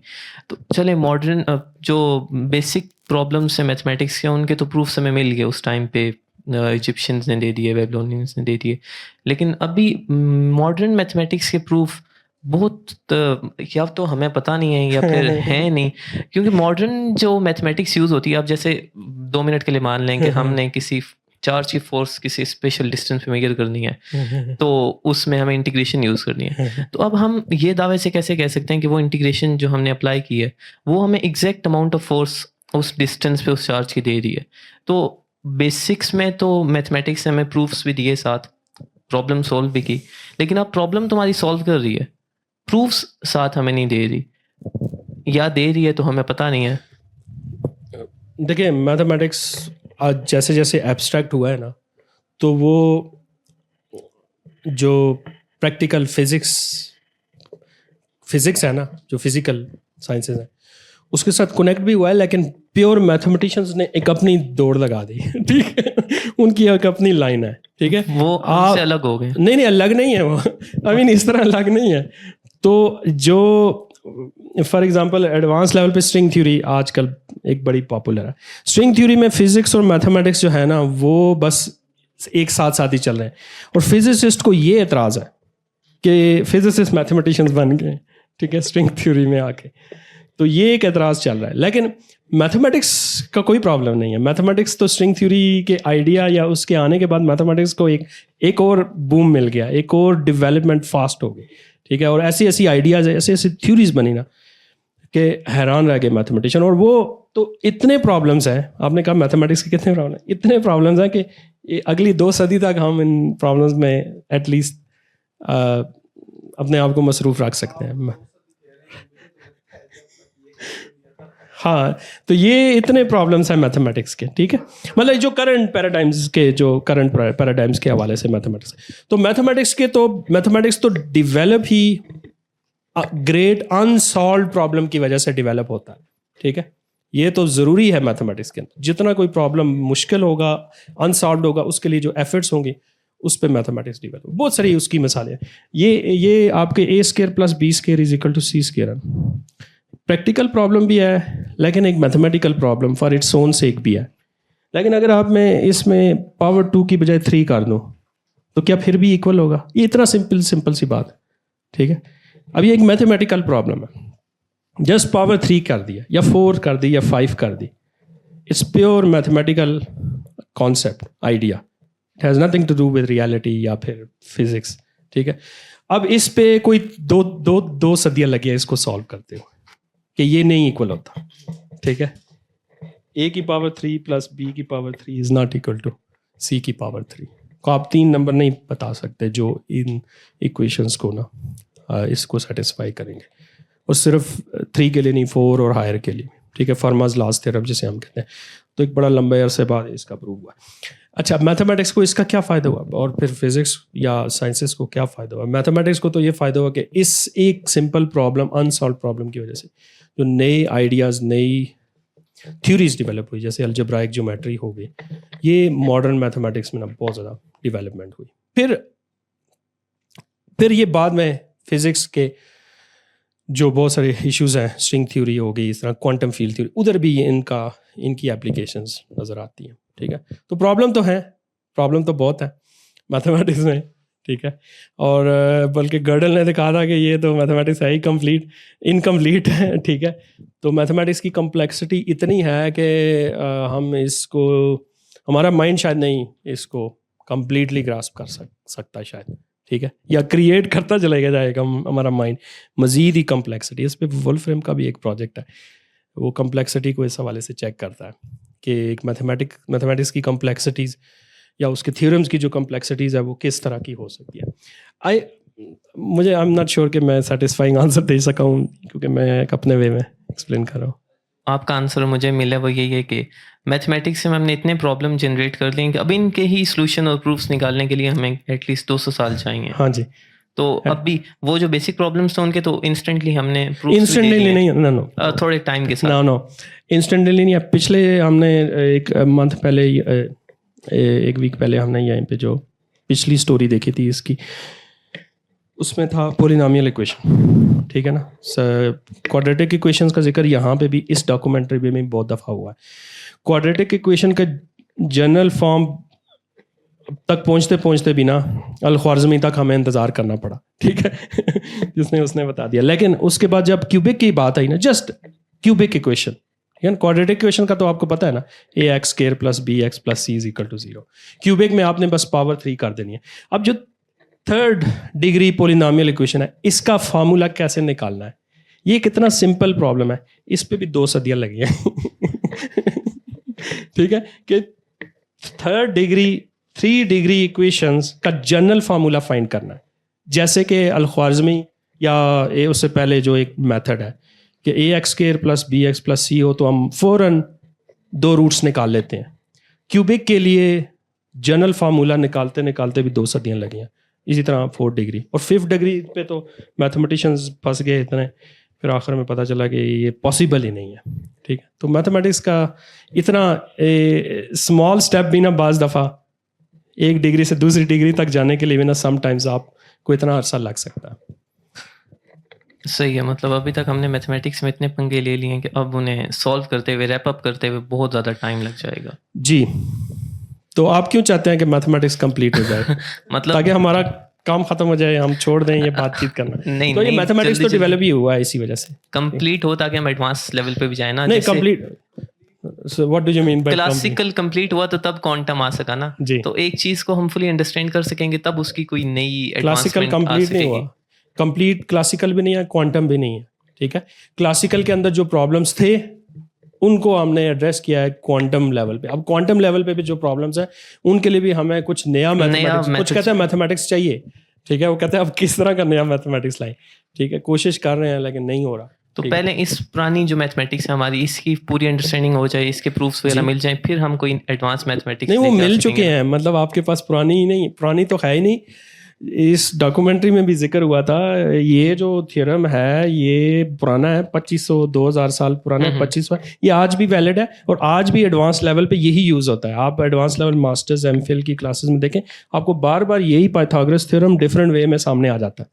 तो चले मॉडर्न जो बेसिक प्रॉब्लम्स हैं मैथमेटिक्स के, उनके तो प्रूफ्स हमें मिल गए उस टाइम पे, इजिप्शियंस ने दे दिए, बेबीलोनियंस ने दे दिए। लेकिन अभी मॉडर्न मैथमेटिक्स के प्रूफ बहुत या तो हमें पता नहीं है या फिर है नहीं, क्योंकि मॉडर्न जो मैथमेटिक्स यूज़ होती है, अब जैसे 2 मिनट के लिए मान लें कि हमने किसी चार्ज की फोर्स किसी स्पेशल डिस्टेंस पे मेजर करनी है, तो उसमें हमें इंटीग्रेशन यूज़ करनी है। तो अब हम ये दावे से कैसे कह सकते हैं कि वो इंटीग्रेशन जो हमने अप्लाई की है वो हमें एग्जैक्ट अमाउंट ऑफ फोर्स उस डिस्टेंस पे उस चार्ज की दे रही है? तो बेसिक्स में तो मैथमेटिक्स ने हमें प्रूफ्स भी दिए, साथ प्रॉब्लम सॉल्व भी की, लेकिन अब प्रॉब्लम तुम्हारी सॉल्व कर रही है, प्रूफ्स साथ हमें नहीं दे रही, या दे रही है तो हमें पता नहीं है।
देखिए, मैथमेटिक्स आज जैसे जैसे एब्स्ट्रैक्ट हुआ है ना, तो वो जो प्रैक्टिकल फिजिक्स है ना, जो फिजिकल साइंसेस हैं, उसके साथ कनेक्ट भी हुआ है, लेकिन प्योर मैथमेटिशियंस ने एक अपनी दौड़ लगा दी। ठीक है, उनकी एक अपनी लाइन है। ठीक है,
वो आपसे अलग हो गए?
नहीं, अलग नहीं है वो। आई मीन इस तरह अलग नहीं है। तो जो फॉर एग्जांपल एडवांस लेवल पे स्ट्रिंग थ्योरी आजकल एक बड़ी पॉपुलर है। स्ट्रिंग थ्योरी में फिजिक्स और मैथमेटिक्स जो है ना, वो बस एक साथ साथ ही चल रहे हैं, और फिजिसिस्ट को ये एतराज़ है कि फिजिसिस्ट मैथमेटिशियंस बन गए। ठीक है, स्ट्रिंग थ्योरी में आके, तो ये एक एतराज़ चल रहा है। लेकिन मैथमेटिक्स का कोई प्रॉब्लम नहीं है। मैथमेटिक्स तो स्ट्रिंग थ्योरी के आइडिया या उसके आने के बाद मैथमेटिक्स को एक और बूम मिल गया, एक और डेवलपमेंट फास्ट हो गई। ठीक है, और ऐसी ऐसी आइडियाज़, ऐसी ऐसी थ्योरीज बनी ना कि हैरान रह गए मैथमेटिशियन। और वो तो इतने प्रॉब्लम्स हैं, आपने कहा मैथमेटिक्स के कितने प्रॉब्लम, इतने प्रॉब्लम्स हैं कि अगली 2 सदी तक हम इन प्रॉब्लम्स में एटलीस्ट अपने आप को मसरूफ़ रख सकते हैं। हाँ, तो ये इतने प्रॉब्लम्स हैं मैथमेटिक्स के। ठीक है, मतलब जो करंट पैराडाइम्स के हवाले से मैथमेटिक्स, तो मैथमेटिक्स तो डिवेलप ही ग्रेट अनसॉल्व प्रॉब्लम की वजह से डिवेलप होता है। ठीक है, ये तो ज़रूरी है मैथमेटिक्स के अंदर। जितना कोई प्रॉब्लम मुश्किल होगा, अनसॉल्व होगा, उसके लिए जो एफर्ट्स होंगे उस पर मैथमेटिक्स डिवेलप। बहुत सारी उसकी मिसालें। ये आपके a² + b² = c²। Practical problem भी है, लेकिन एक mathematical problem for its own सेक भी है। लेकिन अगर आप मैं इसमें पावर 2 की बजाय 3 कर दूँ तो क्या फिर भी इक्वल होगा? ये इतना सिंपल सी बात है। ठीक है, अब ये एक मैथमेटिकल प्रॉब्लम है, जस्ट पावर 3 कर दिया या 4 कर दी या 5 कर दी, it's pure mathematical concept, idea. It has nothing to do with reality या फिर फिजिक्स। ठीक है, अब इस पे कोई दो सदियाँ लगी है इसको सॉल्व करते हुए कि ये नहीं इक्वल होता। ठीक है, a³ 3 + b³ is not equal to c³ को आप 3 नंबर नहीं बता सकते जो इन इक्वेशंस को ना इसको सेटिस्फाई करेंगे, और सिर्फ 3 के लिए नहीं, 4 और हायर के लिए। ठीक है, फर्मा's लास्ट थ्योरम जिसे हम कहते हैं। तो एक बड़ा लंबे अरसे बाद इसका प्रूव हुआ। अच्छा, मैथमेटिक्स को इसका क्या फ़ायदा हुआ, और फिर फिज़िक्स या साइंसेस को क्या फ़ायदा हुआ? मैथमेटिक्स को तो ये फ़ायदा हुआ कि इस एक सिंपल प्रॉब्लम, अनसॉल्व प्रॉब्लम की वजह से जो नए आइडियाज़, नई थ्योरीज डेवलप हुई, जैसे अलजेब्राइक ज्योमेट्री हो गई, ये मॉडर्न मैथमेटिक्स में ना बहुत ज़्यादा डेवलपमेंट हुई। फिर ये बाद में फिज़िक्स के जो बहुत सारे इश्यूज हैं, स्ट्रिंग थ्योरी हो गई, इस तरह क्वांटम फील्ड थ्योरी, उधर भी इनकी एप्लीकेशंस नज़र आती हैं। ठीक है, तो प्रॉब्लम तो बहुत है मैथमेटिक्स में। ठीक है, और बल्कि गर्डल ने कहा था कि ये तो मैथमेटिक्स है ही इनकम्प्लीट है। ठीक है, तो मैथमेटिक्स की कम्प्लेक्सिटी इतनी है कि हमारा माइंड शायद नहीं इसको कम्प्लीटली ग्रास्प कर सकता शायद। ठीक है, या क्रिएट करता चलेगा जाएगा हमारा माइंड मज़ीद ही कम्प्लेक्सिटी। इस पर वुल्फ्रेम का भी एक प्रोजेक्ट है, वो कम्प्लेक्सिटी को इस हवाले से चेक करता है कि एक मैथमेटिक्स की कम्प्लेक्सिटीज़ या उसके थ्योरम्स की जो कम्प्लेक्सिटीज़ है वो किस तरह की हो सकती है। आई एम नॉट श्योर कि मैं सेटिस्फाइंग आंसर दे सका हूँ, क्योंकि मैं एक अपने वे में एक्सप्लेन कर रहा हूँ।
आपका आंसर मुझे मिला वो यही है कि मैथमेटिक्स से हमने इतने प्रॉब्लम जनरेट कर लिए कि अब इनके ही सॉल्यूशन और प्रूफ्स निकालने के लिए हमें एटलीस्ट 200 साल चाहिए।
हाँ जी,
तो अब भी वो जो बेसिक प्रॉब्लम्स थे उनके तो इंस्टेंटली हमने
इंस्टेंटली नहीं, नो
थोड़े टाइम के साथ,
नो इंस्टेंटली नहीं। पिछले हमने एक मंथ पहले, एक वीक पहले हमने यहाँ पे जो पिछली स्टोरी देखी थी इसकी, उसमें था पॉलिनोमियल इक्वेशन। ठीक है ना, क्वाड्रेटिक इक्वेशंस का जिक्र यहाँ पे भी इस डॉक्यूमेंट्री में बहुत दफ़ा हुआ है। क्वाड्रेटिक इक्वेशन का जनरल फॉर्म तक पहुँचते भी ना अल-ख्वारिज़मी तक हमें इंतज़ार करना पड़ा। ठीक है जिसने उसने बता दिया। लेकिन उसके बाद जब क्यूबिक की बात आई ना, just cubic equation, quadratic equation का तो आपको पता है ना, ax² + bx + c = 0। क्यूबिक में आपने बस पावर 3 कर देनी है। अब जो 3rd डिग्री पॉलिनोमियल इक्वेशन है, इसका फार्मूला कैसे निकालना है, ये कितना सिंपल प्रॉब्लम है, इस पे भी 2 सदियाँ लगी हैं ठीक है, कि 3rd डिग्री इक्वेशंस का जनरल फार्मूला फाइंड करना है। जैसे कि अल-ख्वारिज़मी या उससे पहले जो एक मेथड है कि ax² + bx + c हो, तो हम फ़ौरन 2 रूट्स निकाल लेते हैं। क्यूबिक के लिए जनरल फार्मूला निकालते भी 2 सदियाँ लगी हैं। इसी तरह 4th डिग्री और 5th डिग्री पे तो मैथमेटिशियंस फंस गए इतने, फिर आखिर में पता चला कि ये पॉसिबल ही नहीं है। ठीक है, तो मैथमेटिक्स का इतना स्मॉल स्टेप भी ना बाज़ दफ़ा 1 डिग्री से दूसरी डिग्री तक जाने के लिए भी ना समटाइम्स आपको इतना अरसा लग सकता है।
सही है, मतलब अभी तक हमने मैथमेटिक्स में इतने पंगे ले लिए हैं कि अब उन्हें सॉल्व करते हुए, रैप अप करते हुए बहुत ज़्यादा टाइम लग जाएगा।
जी, तो आप क्यों चाहते हैं कि मैथमेटिक्स कंप्लीट हो जाए
मतलब
ताकि हमारा काम खत्म हो जाए, हम छोड़ दें ये बातचीत करना?
नहीं,
तो ये मैथमेटिक्स तो
जल्दी
डेवलप ही हुआ है इसी वजह से,
कंप्लीट हो ताकि हम एडवांस लेवल पे भी जाए ना।
नहीं complete, so what do you mean by
classical complete हुआ तो तब क्वांटम आ सका ना। तो एक चीज को हम फुली अंडरस्टैंड कर सकेंगे तब उसकी कोई नई
क्लासिकल कंप्लीट नहीं हुआ, कंप्लीट क्लासिकल भी नहीं है, क्वांटम भी नहीं है। ठीक है, क्लासिकल के अंदर जो प्रॉब्लम्स थे उनको हमने एड्रेस किया है क्वांटम लेवल पे। अब क्वांटम लेवल पे भी जो प्रॉब्लम्स हैं उनके लिए भी हमें कुछ नया मैथमेटिक्स, कुछ कहते हैं मैथमेटिक्स चाहिए। ठीक है, वो कहते हैं अब किस तरह का नया मैथमेटिक्स लाएं। ठीक है, कोशिश कर रहे हैं लेकिन नहीं हो रहा।
तो पहले इस पुरानी जो मैथमेटिक्स है हमारी, इसकी पूरी अंडरस्टैंडिंग हो जाए, इसके प्रूफ्स वगैरह मिल जाए, फिर हम कोई एडवांस मैथमेटिक्स
नहीं, वो मिल चुके हैं। मतलब आपके पास पुरानी ही नहीं, पुरानी तो है ही नहीं। इस डॉक्यूमेंट्री में भी जिक्र हुआ था, ये जो थ्योरम है ये पुराना है, 2500-2000 साल पुराना है, 2500 है, ये आज भी वैलिड है और आज भी एडवांस लेवल पे यही यूज़ होता है। आप एडवांस लेवल मास्टर्स एमफिल की क्लासेस में देखें, आपको बार बार यही पाइथागोरस थ्योरम डिफरेंट वे में सामने आ जाता है।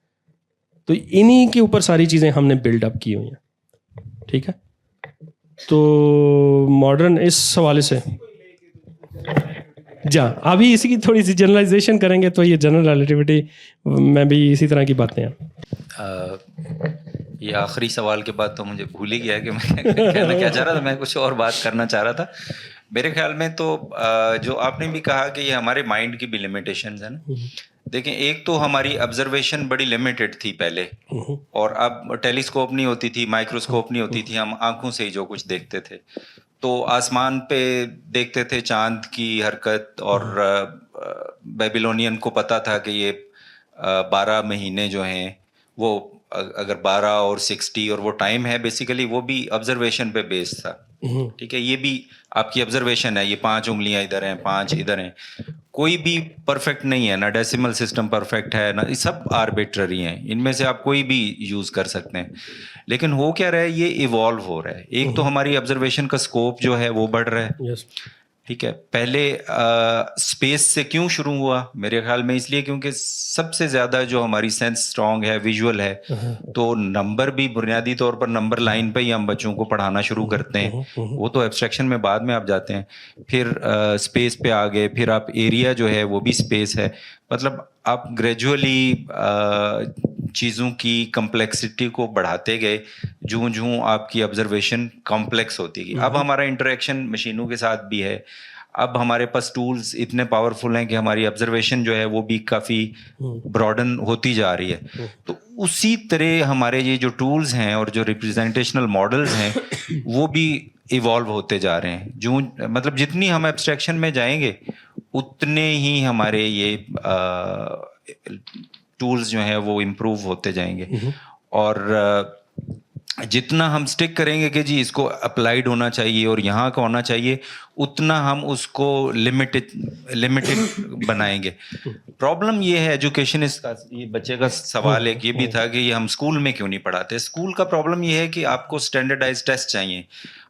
तो इन्हीं के ऊपर सारी चीज़ें हमने बिल्डअप की हुई हैं। ठीक है, तो मॉडर्न इस हवाले से अभी इसी की थोड़ी सी जनरलाइजेशन करेंगे तो ये जनरल रिलेटिविटी में भी इसी तरह की बातें हैं।
ये आखिरी सवाल के बाद तो मुझे भूल ही गया कि मैं कहना क्या चाह रहा था। मैं कुछ और बात करना चाह रहा था। मेरे ख्याल में तो जो आपने भी कहा कि ये हमारे माइंड की भी लिमिटेशंस है ना। देखें, एक तो हमारी ऑब्जर्वेशन बड़ी लिमिटेड थी पहले, और अब टेलीस्कोप नहीं होती थी, माइक्रोस्कोप नहीं होती थी, हम आंखों से ही जो कुछ देखते थे। तो आसमान पे देखते थे चांद की हरकत, और बेबीलोनियन को पता था कि ये 12 महीने जो हैं वो अगर 12 और 60 और वो टाइम है बेसिकली वो भी ऑब्जर्वेशन पे बेस्ड था, ठीक है। ये भी आपकी ऑब्जर्वेशन है, ये 5 उंगलियां इधर हैं, 5 इधर हैं, कोई भी परफेक्ट नहीं है ना, डेसिमल सिस्टम परफेक्ट है ना, ये सब आर्बिट्ररी हैं, इनमें से आप कोई भी यूज कर सकते हैं। लेकिन हो क्या रहा है, ये इवॉल्व हो रहा है। एक तो हमारी ऑब्जर्वेशन का स्कोप जो है वो बढ़ रहा है, ठीक है। पहले स्पेस से क्यों शुरू हुआ, मेरे ख्याल में इसलिए क्योंकि सबसे ज़्यादा जो हमारी सेंस स्ट्रांग है, विजुअल है, तो नंबर भी बुनियादी तौर पर नंबर लाइन पे ही हम बच्चों को पढ़ाना शुरू करते हैं, वो तो एब्स्ट्रैक्शन में बाद में आप जाते हैं। फिर स्पेस पे आ गए, फिर आप एरिया जो है वो भी स्पेस है, मतलब आप ग्रेजुअली चीज़ों की कम्प्लेक्सिटी को बढ़ाते गए, जूं जूं आपकी ऑब्जर्वेशन कॉम्प्लेक्स होती गई। अब हमारा इंटरेक्शन मशीनों के साथ भी है, अब हमारे पास टूल्स इतने पावरफुल हैं कि हमारी ऑब्जर्वेशन जो है वो भी काफ़ी ब्रॉडन होती जा रही है। तो उसी तरह हमारे ये जो टूल्स हैं और जो रिप्रेजेंटेशनल मॉडल्स हैं वो भी इवॉल्व होते जा रहे हैं। जो मतलब जितनी हम एब्स्ट्रैक्शन में जाएंगे उतने ही हमारे ये टूल्स जो हैं वो इम्प्रूव होते जाएंगे, और जितना हम स्टिक करेंगे कि जी इसको अप्लाइड होना चाहिए और यहाँ का होना चाहिए, उतना हम उसको लिमिटेड बनाएंगे। प्रॉब्लम ये है एजुकेशन, इसका ये बच्चे का सवाल एक ये भी था कि ये हम स्कूल में क्यों नहीं पढ़ाते। स्कूल का प्रॉब्लम ये है कि आपको स्टैंडर्डाइज टेस्ट चाहिए,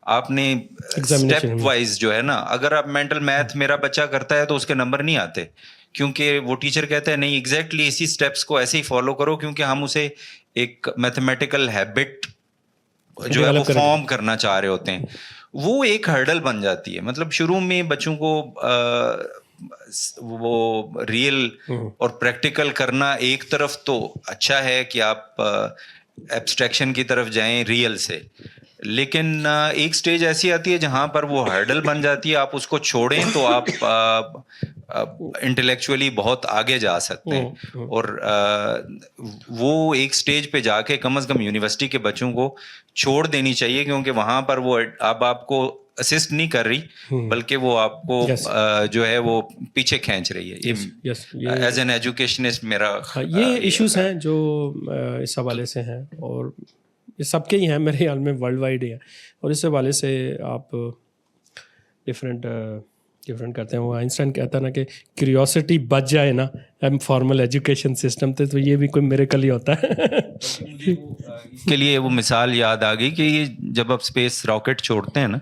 आपने स्टेप वाइज जो है ना, अगर आप मेंटल मैथ मेरा बच्चा करता है तो उसके नंबर नहीं आते, क्योंकि वो टीचर कहता है नहीं एग्जैक्टली इसी स्टेप्स को ऐसे ही फॉलो करो, क्योंकि हम उसे एक मैथमेटिकल हैबिट जो है वो फॉर्म करना चाह रहे होते हैं। वो एक हर्डल बन जाती है। मतलब शुरू में बच्चों को वो रियल और प्रैक्टिकल करना एक तरफ तो अच्छा है कि आप एब्स्ट्रैक्शन की तरफ जाएं रियल से, लेकिन एक स्टेज ऐसी आती है जहां पर वो हर्डल बन जाती है, आप उसको छोड़ें तो आप इंटेलेक्चुअली बहुत आगे जा सकते हैं। और वो एक स्टेज पे जाके कम से कम यूनिवर्सिटी के बच्चों को छोड़ देनी चाहिए, क्योंकि वहां पर वो अब आपको असिस्ट नहीं कर रही, बल्कि वो आपको जो है वो पीछे खींच रही है। एज एन एजुकेशनिस्ट मेरा
ये इश्यूज हैं जो इस हवाले से हैं, और ये सबके ही हैं मेरे ख्याल में, वर्ल्ड वाइड ही है। और इस हवाले से आप डिफरेंट करते हैं। वो आइंस्टाइन कहता है ना कि क्यूरियोसिटी बच जाए ना हम फॉर्मल एजुकेशन सिस्टम थे, तो ये भी कोई मिरेकल ही होता है।
इसके लिए वो मिसाल याद आ गई कि ये जब आप स्पेस रॉकेट छोड़ते हैं ना,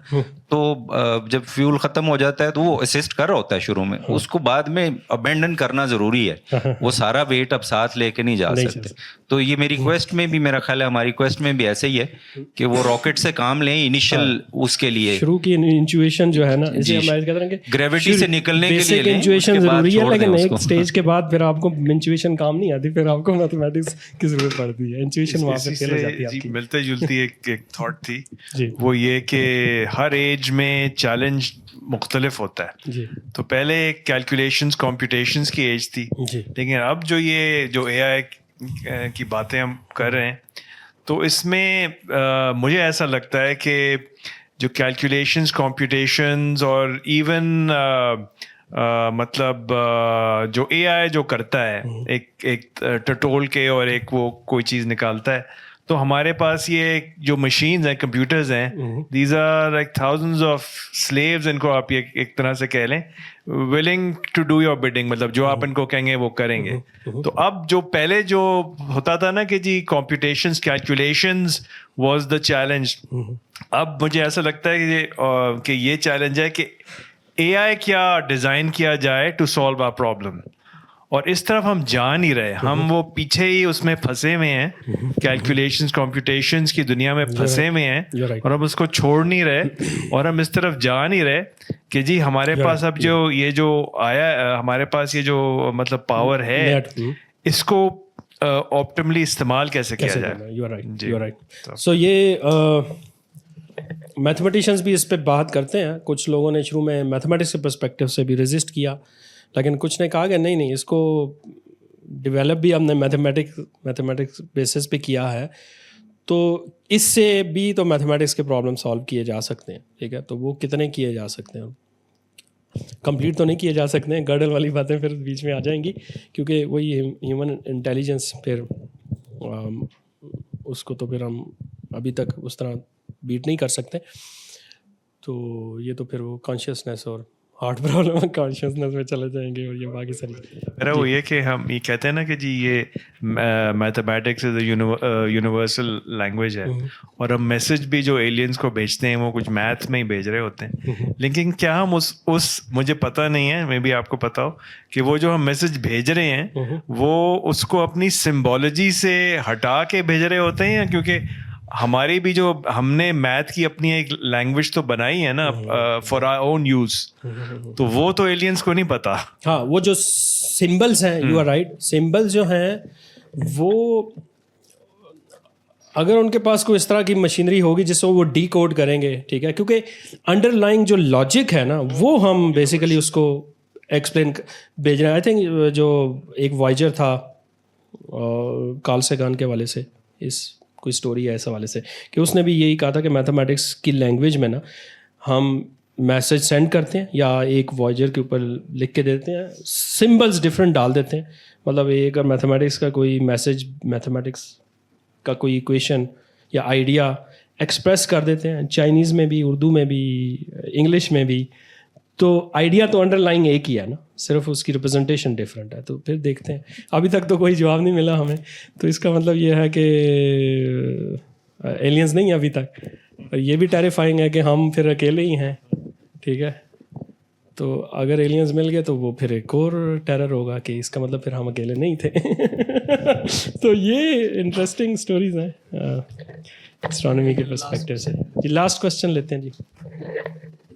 तो जब फ्यूल ख़त्म हो जाता है तो वो असिस्ट कर रहा होता है शुरू में, उसको बाद में अबेंडन करना ज़रूरी है, वो सारा वेट अब साथ लेके नहीं जा सकते। तो ये मेरी क्वेस्ट में भी, मेरा ख्याल है हमारी क्वेस्ट में भी ऐसे ही है कि वो रॉकेट से काम लें इनिशियल, उसके लिए
शुरू की इंट्यूशन जो है ना, इसे हम कहते हैं कि
ग्रेविटी से निकलने के लिए
इंट्यूशन जरूरी है, लेकिन एक स्टेज के बाद फिर आपको इंट्यूशन काम नहीं आती, फिर आपको मैथमेटिक्स की जरूरत पड़ती है। इंट्यूशन वहाँ पे फेल हो जाती है आपकी।
मिलते जुलती एक थॉट थी वो ये कि हर एज में चैलेंज मुख्तलिफ होता है। तो पहले कैलकुलेशंस कंप्यूटेशंस की एज थी, लेकिन अब जो AI की बातें हम कर रहे हैं, तो इसमें मुझे ऐसा लगता है कि जो कैलकुलेशंस कंप्यूटेशंस और इवन मतलब जो AI जो करता है, एक टटोल के और एक वो कोई चीज़ निकालता है, तो हमारे पास ये जो मशीन्स हैं, कंप्यूटर्स हैं, these are like thousands of slaves, इनको आप ये एक तरह से कह लें, willing to do your bidding, मतलब जो आप इनको कहेंगे वो करेंगे। तो अब जो पहले जो होता था ना कि जी कॉम्प्यूटेशंस कैलकुलेशंस वाज द चैलेंज, अब मुझे ऐसा लगता है कि ये चैलेंज है कि AI क्या डिज़ाइन किया जाए टू सॉल्व आवर प्रॉब्लम, और इस तरफ हम जा नहीं रहे, हम वो पीछे ही उसमें फंसे हुए हैं, कैलकुलेशंस कंप्यूटेशंस की दुनिया में फंसे हुए हैं, और हम उसको छोड़ नहीं रहे, और हम इस तरफ जा नहीं रहे कि जी हमारे पास अब जो ये जो आया, हमारे पास ये जो मतलब पावर है, इसको ऑप्टिमली इस्तेमाल कैसे किया जाए।
You are right. सो ये मैथमेटिशियंस भी इस पे बात करते हैं। कुछ लोगों ने शुरू में मैथमेटिक्स के पर्सपेक्टिव से भी रेजिस्ट किया, लेकिन कुछ ने कहा कि नहीं इसको डेवलप भी हमने मैथमेटिक्स बेसिस पे किया है, तो इससे भी तो मैथमेटिक्स के प्रॉब्लम सॉल्व किए जा सकते हैं। ठीक है, तो वो कितने किए जा सकते हैं, कंप्लीट तो नहीं किए जा सकते हैं, गर्डल वाली बातें फिर बीच में आ जाएंगी, क्योंकि वही ह्यूमन इंटेलिजेंस फिर उसको तो फिर हम अभी तक उस तरह बीट नहीं कर सकते। तो ये तो फिर वो कॉन्शियसनेस और हार्ट प्रॉब्लम कॉन्शियसनेस में चले जाएंगे और ये बाकी सारी।
अरे वो ये कि हम ये कहते हैं ना कि जी ये मैथमेटिक्स इज यूनिवर्सल लैंग्वेज है, और हम मैसेज भी जो एलियंस को भेजते हैं वो कुछ मैथ में ही भेज रहे होते हैं। लेकिन क्या हम उस मुझे पता नहीं है, मे बी आपको पता हो, कि वो जो हम मैसेज भेज रहे हैं वो उसको अपनी सिम्बोलॉजी से हटा के भेज रहे होते हैं, या क्योंकि हमारी भी जो हमने मैथ की अपनी एक लैंग्वेज तो बनाई है ना फॉर आवर ओन यूज, तो वो तो एलियंस को नहीं पता।
हाँ, वो जो सिंबल्स हैं, यू आर राइट, सिंबल्स जो हैं वो अगर उनके पास कोई इस तरह की मशीनरी होगी जिसको वो डी कोड करेंगे, ठीक है, क्योंकि अंडरलाइंग जो लॉजिक है ना वो हम बेसिकली उसको एक्सप्लेन भेज रहे हैं। आई थिंक जो एक वॉयजर था कार्ल सेगान के वाले से, इस कोई स्टोरी है इस हवाले से कि उसने भी यही कहा था कि मैथमेटिक्स की लैंग्वेज में ना हम मैसेज सेंड करते हैं या एक वॉयजर के ऊपर लिख के देते हैं, सिंबल्स डिफरेंट डाल देते हैं। मतलब एक अगर मैथमेटिक्स का कोई मैसेज, मैथमेटिक्स का कोई इक्वेशन या आइडिया एक्सप्रेस कर देते हैं, चाइनीज़ में भी, उर्दू में भी, इंग्लिश में भी, तो आइडिया तो अंडरलाइंग एक ही है ना, सिर्फ उसकी रिप्रेजेंटेशन डिफरेंट है। तो फिर देखते हैं, अभी तक तो कोई जवाब नहीं मिला हमें, तो इसका मतलब ये है कि एलियंस नहीं है अभी तक। और ये भी टेरिफाइंग है कि हम फिर अकेले ही हैं, ठीक है। तो अगर एलियंस मिल गए तो वो फिर एक और टेरर होगा कि इसका मतलब फिर हम अकेले नहीं थे। तो ये इंटरेस्टिंग स्टोरीज हैं एस्ट्रोनॉमी के पर्सपेक्टिव से। जी लास्ट क्वेश्चन लेते हैं जी।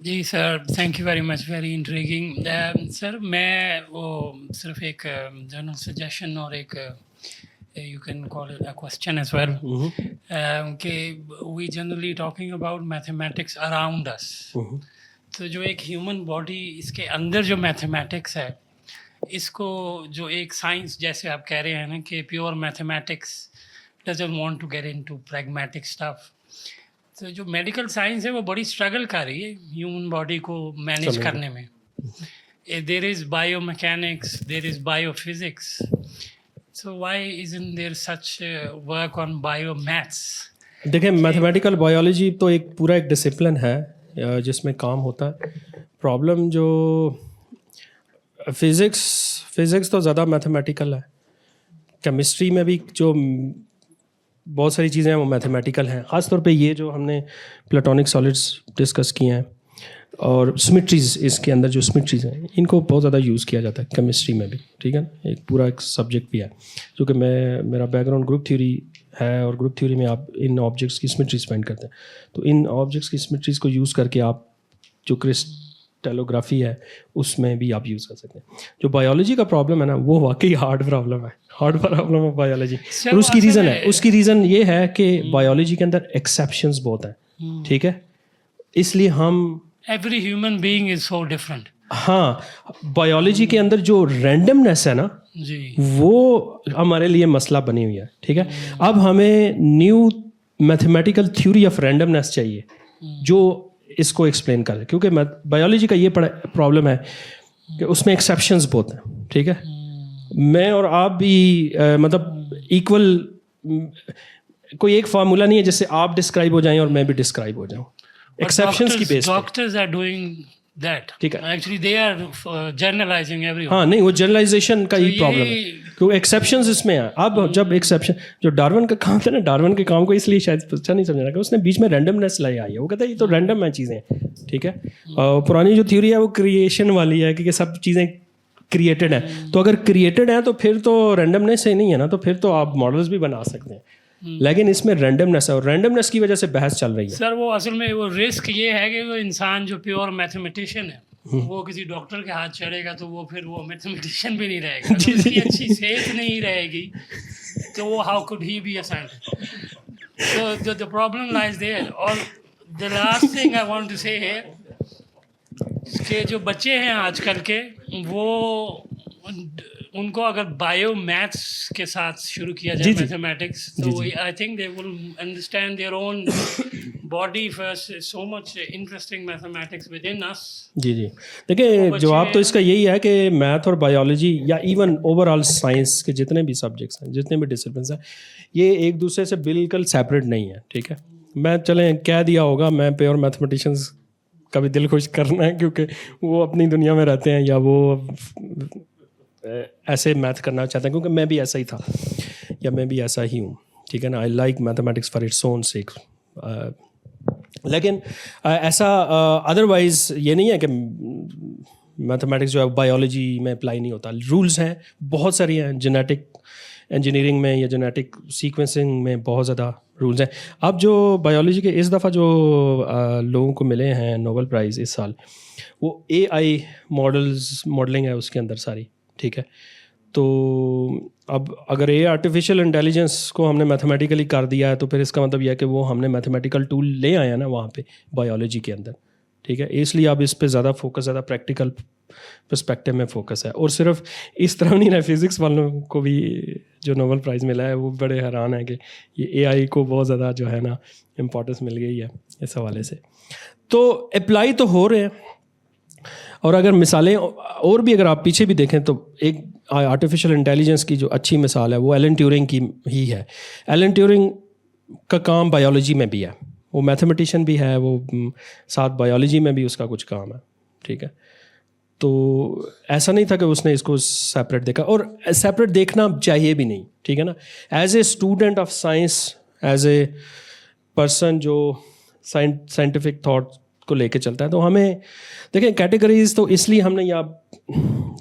जी sir, thank you very much, very intriguing. Sir मैं वो सिर्फ एक जनरल सजेशन और एक you can call it a question as well, कि we generally talking about mathematics around us, तो जो एक ह्यूमन बॉडी, इसके अंदर जो मैथमेटिक्स है, इसको जो एक साइंस जैसे आप कह रहे हैं ना कि pure mathematics doesn't want to get into pragmatic stuff, तो जो मेडिकल साइंस है वो बड़ी स्ट्रगल कर रही है ह्यूमन बॉडी को मैनेज करने में। There is biomechanics, there is biophysics, so why isn't there such work on biomaths?
देखिए, मैथमेटिकल बायोलॉजी तो एक पूरा एक डिसिप्लिन है जिसमें काम होता है। प्रॉब्लम जो फिज़िक्स तो ज़्यादा मैथमेटिकल है, केमिस्ट्री में भी जो बहुत सारी चीज़ें हैं वो मैथमेटिकल हैं। ख़ास तौर पे ये जो हमने प्लेटोनिक सॉलिड्स डिस्कस किए हैं और सिमेट्रीज, इसके अंदर जो सिमेट्रीज हैं इनको बहुत ज़्यादा यूज़ किया जाता है केमिस्ट्री में भी, ठीक है। एक पूरा एक सब्जेक्ट भी है, क्योंकि मेरा बैकग्राउंड ग्रुप थ्योरी है और ग्रुप थ्योरी में आप इन ऑब्जेक्ट्स की सिमेट्रीज फाइंड करते हैं। तो इन ऑब्जेक्ट्स की सिमेट्रीज को यूज़ करके आप जो क्रिस्टलोग्राफी है उसमें भी आप यूज़ कर सकते हैं। जो बायोलॉजी का प्रॉब्लम है ना वो वाकई हार्ड प्रॉब्लम है, हार्ड प्रॉब्लम है बायोलॉजी। और उसकी रीज़न है, उसकी रीज़न ये है कि बायोलॉजी के अंदर एक्सेप्शंस बहुत हैं, ठीक है, इसलिए हम
every human being is so different.
हाँ, बायोलॉजी के अंदर जो रैंडमनेस है ना
जी, वो
हमारे लिए मसला बनी हुई है, ठीक है। अब हमें new mathematical theory of randomness चाहिए जो इसको एक्सप्लेन करे, क्योंकि बायोलॉजी का ये प्रॉब्लम है कि उसमें एक्सेप्शंस बहुत हैं, ठीक है। मैं और आप भी मतलब इक्वल, कोई एक फार्मूला नहीं है जिससे आप डिस्क्राइब हो जाएं और मैं भी डिस्क्राइब हो जाऊं, एक्सेप्शंस की बेस पे।
डॉक्टर्स आर डूइंग दैट,
ठीक है,
actually they are generalising everyone.
हाँ, नहीं, वो जनरलाइजेशन का ही प्रॉब्लम है, क्योंकि एक्सेप्शंस इसमें है। अब जब एक्सेप्शन, जो डार्विन का काम था ना, डार्विन के काम को इसलिए शायद अच्छा नहीं समझना कि उसने बीच में रैंडमनेस लाई आई है। वो कहता है ये तो रैंडम है चीज़ें, ठीक है। पुरानी जो थ्योरी है वो क्रिएशन वाली है कि सब चीज़ें क्रिएटेड है। तो अगर क्रिएटेड है तो फिर तो रैंडमनेस ही नहीं है ना, तो फिर तो आप मॉडल्स भी बना सकते हैं, लेकिन इसमें रैंडमनेस है और रैंडमनेस की वजह से बहस चल रही है।
सर वो असल में वो रिस्क ये है कि वो इंसान जो प्योर मैथमेटिशियन है वो किसी डॉक्टर के हाथ चढ़ेगा तो वो फिर वो मैथमेटिशियन भी नहीं रहेगा, तो उसकी अच्छी सेहत नहीं रहेगी, तो वो how could he be a scientist? So the problem lies there. और the last thing I want to say है कि जो बच्चे हैं आजकल के, वो उनको अगर बायो मैथ्स के साथ शुरू किया जाए मैथमेटिक्स, तो I think they will understand their own body first, so much interesting mathematics within us.
जी जी देखिए जवाब तो इसका यही है कि मैथ और बायोलॉजी या इवन ओवरऑल साइंस के जितने भी सब्जेक्ट्स हैं, जितने भी डिसिप्लिन हैं, ये एक दूसरे से बिल्कुल सेपरेट नहीं है, ठीक है। मैं चलें कह दिया होगा मैं प्योर मैथमेटिशियंस का भी दिल खुश करना है क्योंकि वो अपनी दुनिया में रहते हैं या वो ऐसे मैथ करना चाहते हैं, क्योंकि मैं भी ऐसा ही था या मैं भी ऐसा ही हूँ, ठीक है ना। I like mathematics for its own सेक। लेकिन ऐसा अदरवाइज़ ये नहीं है कि मैथमेटिक्स जो है बायोलॉजी में अप्लाई नहीं होता। रूल्स हैं बहुत सारी हैं, जेनेटिक इंजीनियरिंग में या जेनेटिक सीक्वेंसिंग में बहुत ज़्यादा रूल्स हैं। अब जो बायोलॉजी के इस दफ़ा जो लोगों को मिले हैं नोबेल प्राइज़ इस साल, वो AI मॉडलिंग है उसके अंदर सारी, ठीक है। तो अब अगर ये आर्टिफिशियल इंटेलिजेंस को हमने मैथमेटिकली कर दिया है तो फिर इसका मतलब यह है कि वो हमने मैथमेटिकल टूल ले आया ना वहाँ पे बायोलॉजी के अंदर, ठीक है। इसलिए अब इस पे ज़्यादा फोकस, ज़्यादा प्रैक्टिकल पर्सपेक्टिव में फोकस है। और सिर्फ इस तरह नहीं है, फिज़िक्स वालों को भी जो नोबेल प्राइज़ मिला है वो बड़े हैरान है कि ये AI को बहुत ज़्यादा जो है ना इम्पोर्टेंस मिल गई है इस हवाले से। तो अप्लाई तो हो रहे हैं, और अगर मिसालें और भी अगर आप पीछे भी देखें तो एक आर्टिफिशियल इंटेलिजेंस की जो अच्छी मिसाल है वो एलन ट्यूरिंग की ही है। एलन ट्यूरिंग का काम बायोलॉजी में भी है, वो मैथमेटिशियन भी है, वो साथ बायोलॉजी में भी उसका कुछ काम है, ठीक है। तो ऐसा नहीं था कि उसने इसको सेपरेट देखा, और सेपरेट देखना चाहिए भी नहीं, ठीक है ना। As a student of science, as a person जो साइंटिफिक थॉट को लेके चलता है, तो हमें देखें कैटेगरीज तो इसलिए हमने यहाँ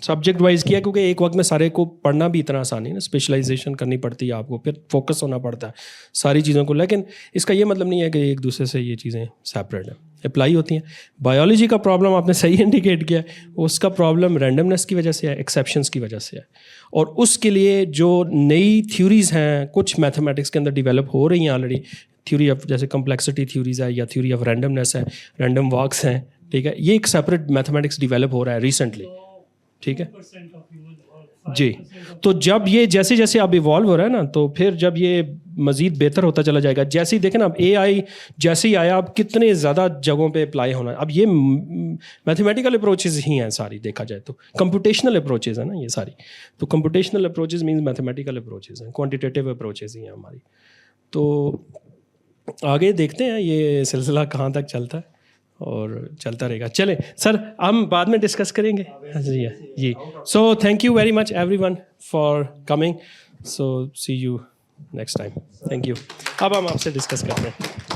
सब्जेक्ट वाइज किया क्योंकि एक वक्त में सारे को पढ़ना भी इतना आसान नहीं ना, स्पेशलाइजेशन करनी पड़ती है आपको, फिर फोकस होना पड़ता है सारी चीज़ों को। लेकिन इसका ये मतलब नहीं है कि एक दूसरे से ये चीज़ें सेपरेट हैं, अप्लाई होती हैं। बायोलॉजी का प्रॉब्लम आपने सही इंडिकेट किया, उसका प्रॉब्लम रैंडमनेस की वजह से है, एक्सेप्शंस की वजह से है, और उसके लिए जो नई थ्योरीज़ हैं कुछ मैथमेटिक्स के अंदर डिवेलप हो रही हैं ऑलरेडी, थ्योरी ऑफ जैसे कम्प्लेक्सिटी थ्योरीज है या थ्योरी ऑफ रैंडमनेस है, रैंडम वॉक्स हैं, ठीक है। ये एक सेपरेट मैथमेटिक्स डिवेलप हो रहा है रिसेंटली, ठीक है जी। तो जब ये जैसे जैसे अब इवॉल्व हो रहा है ना, तो फिर जब ये मज़ीद बेहतर होता चला जाएगा, जैसे ही देखें ना अब AI जैसे ही आया, अब कितने ज़्यादा जगहों पे अप्लाई होना है। अब ये मैथमेटिकल अप्रोचेज़ ही हैं सारी, देखा जाए तो कंप्यूटेशनल अप्रोचेज़ है ना ये सारी। तो computational approaches means mathematical approaches हैं, क्वान्टिटेटिव अप्रोचेज़ ही हैं हमारी। तो आगे देखते हैं ये सिलसिला कहाँ तक चलता है और चलता रहेगा। चलें सर, हम बाद में डिस्कस करेंगे जी। So thank you very much everyone for coming, so see you next time, thank you. अब हम आपसे डिस्कस करते हैं।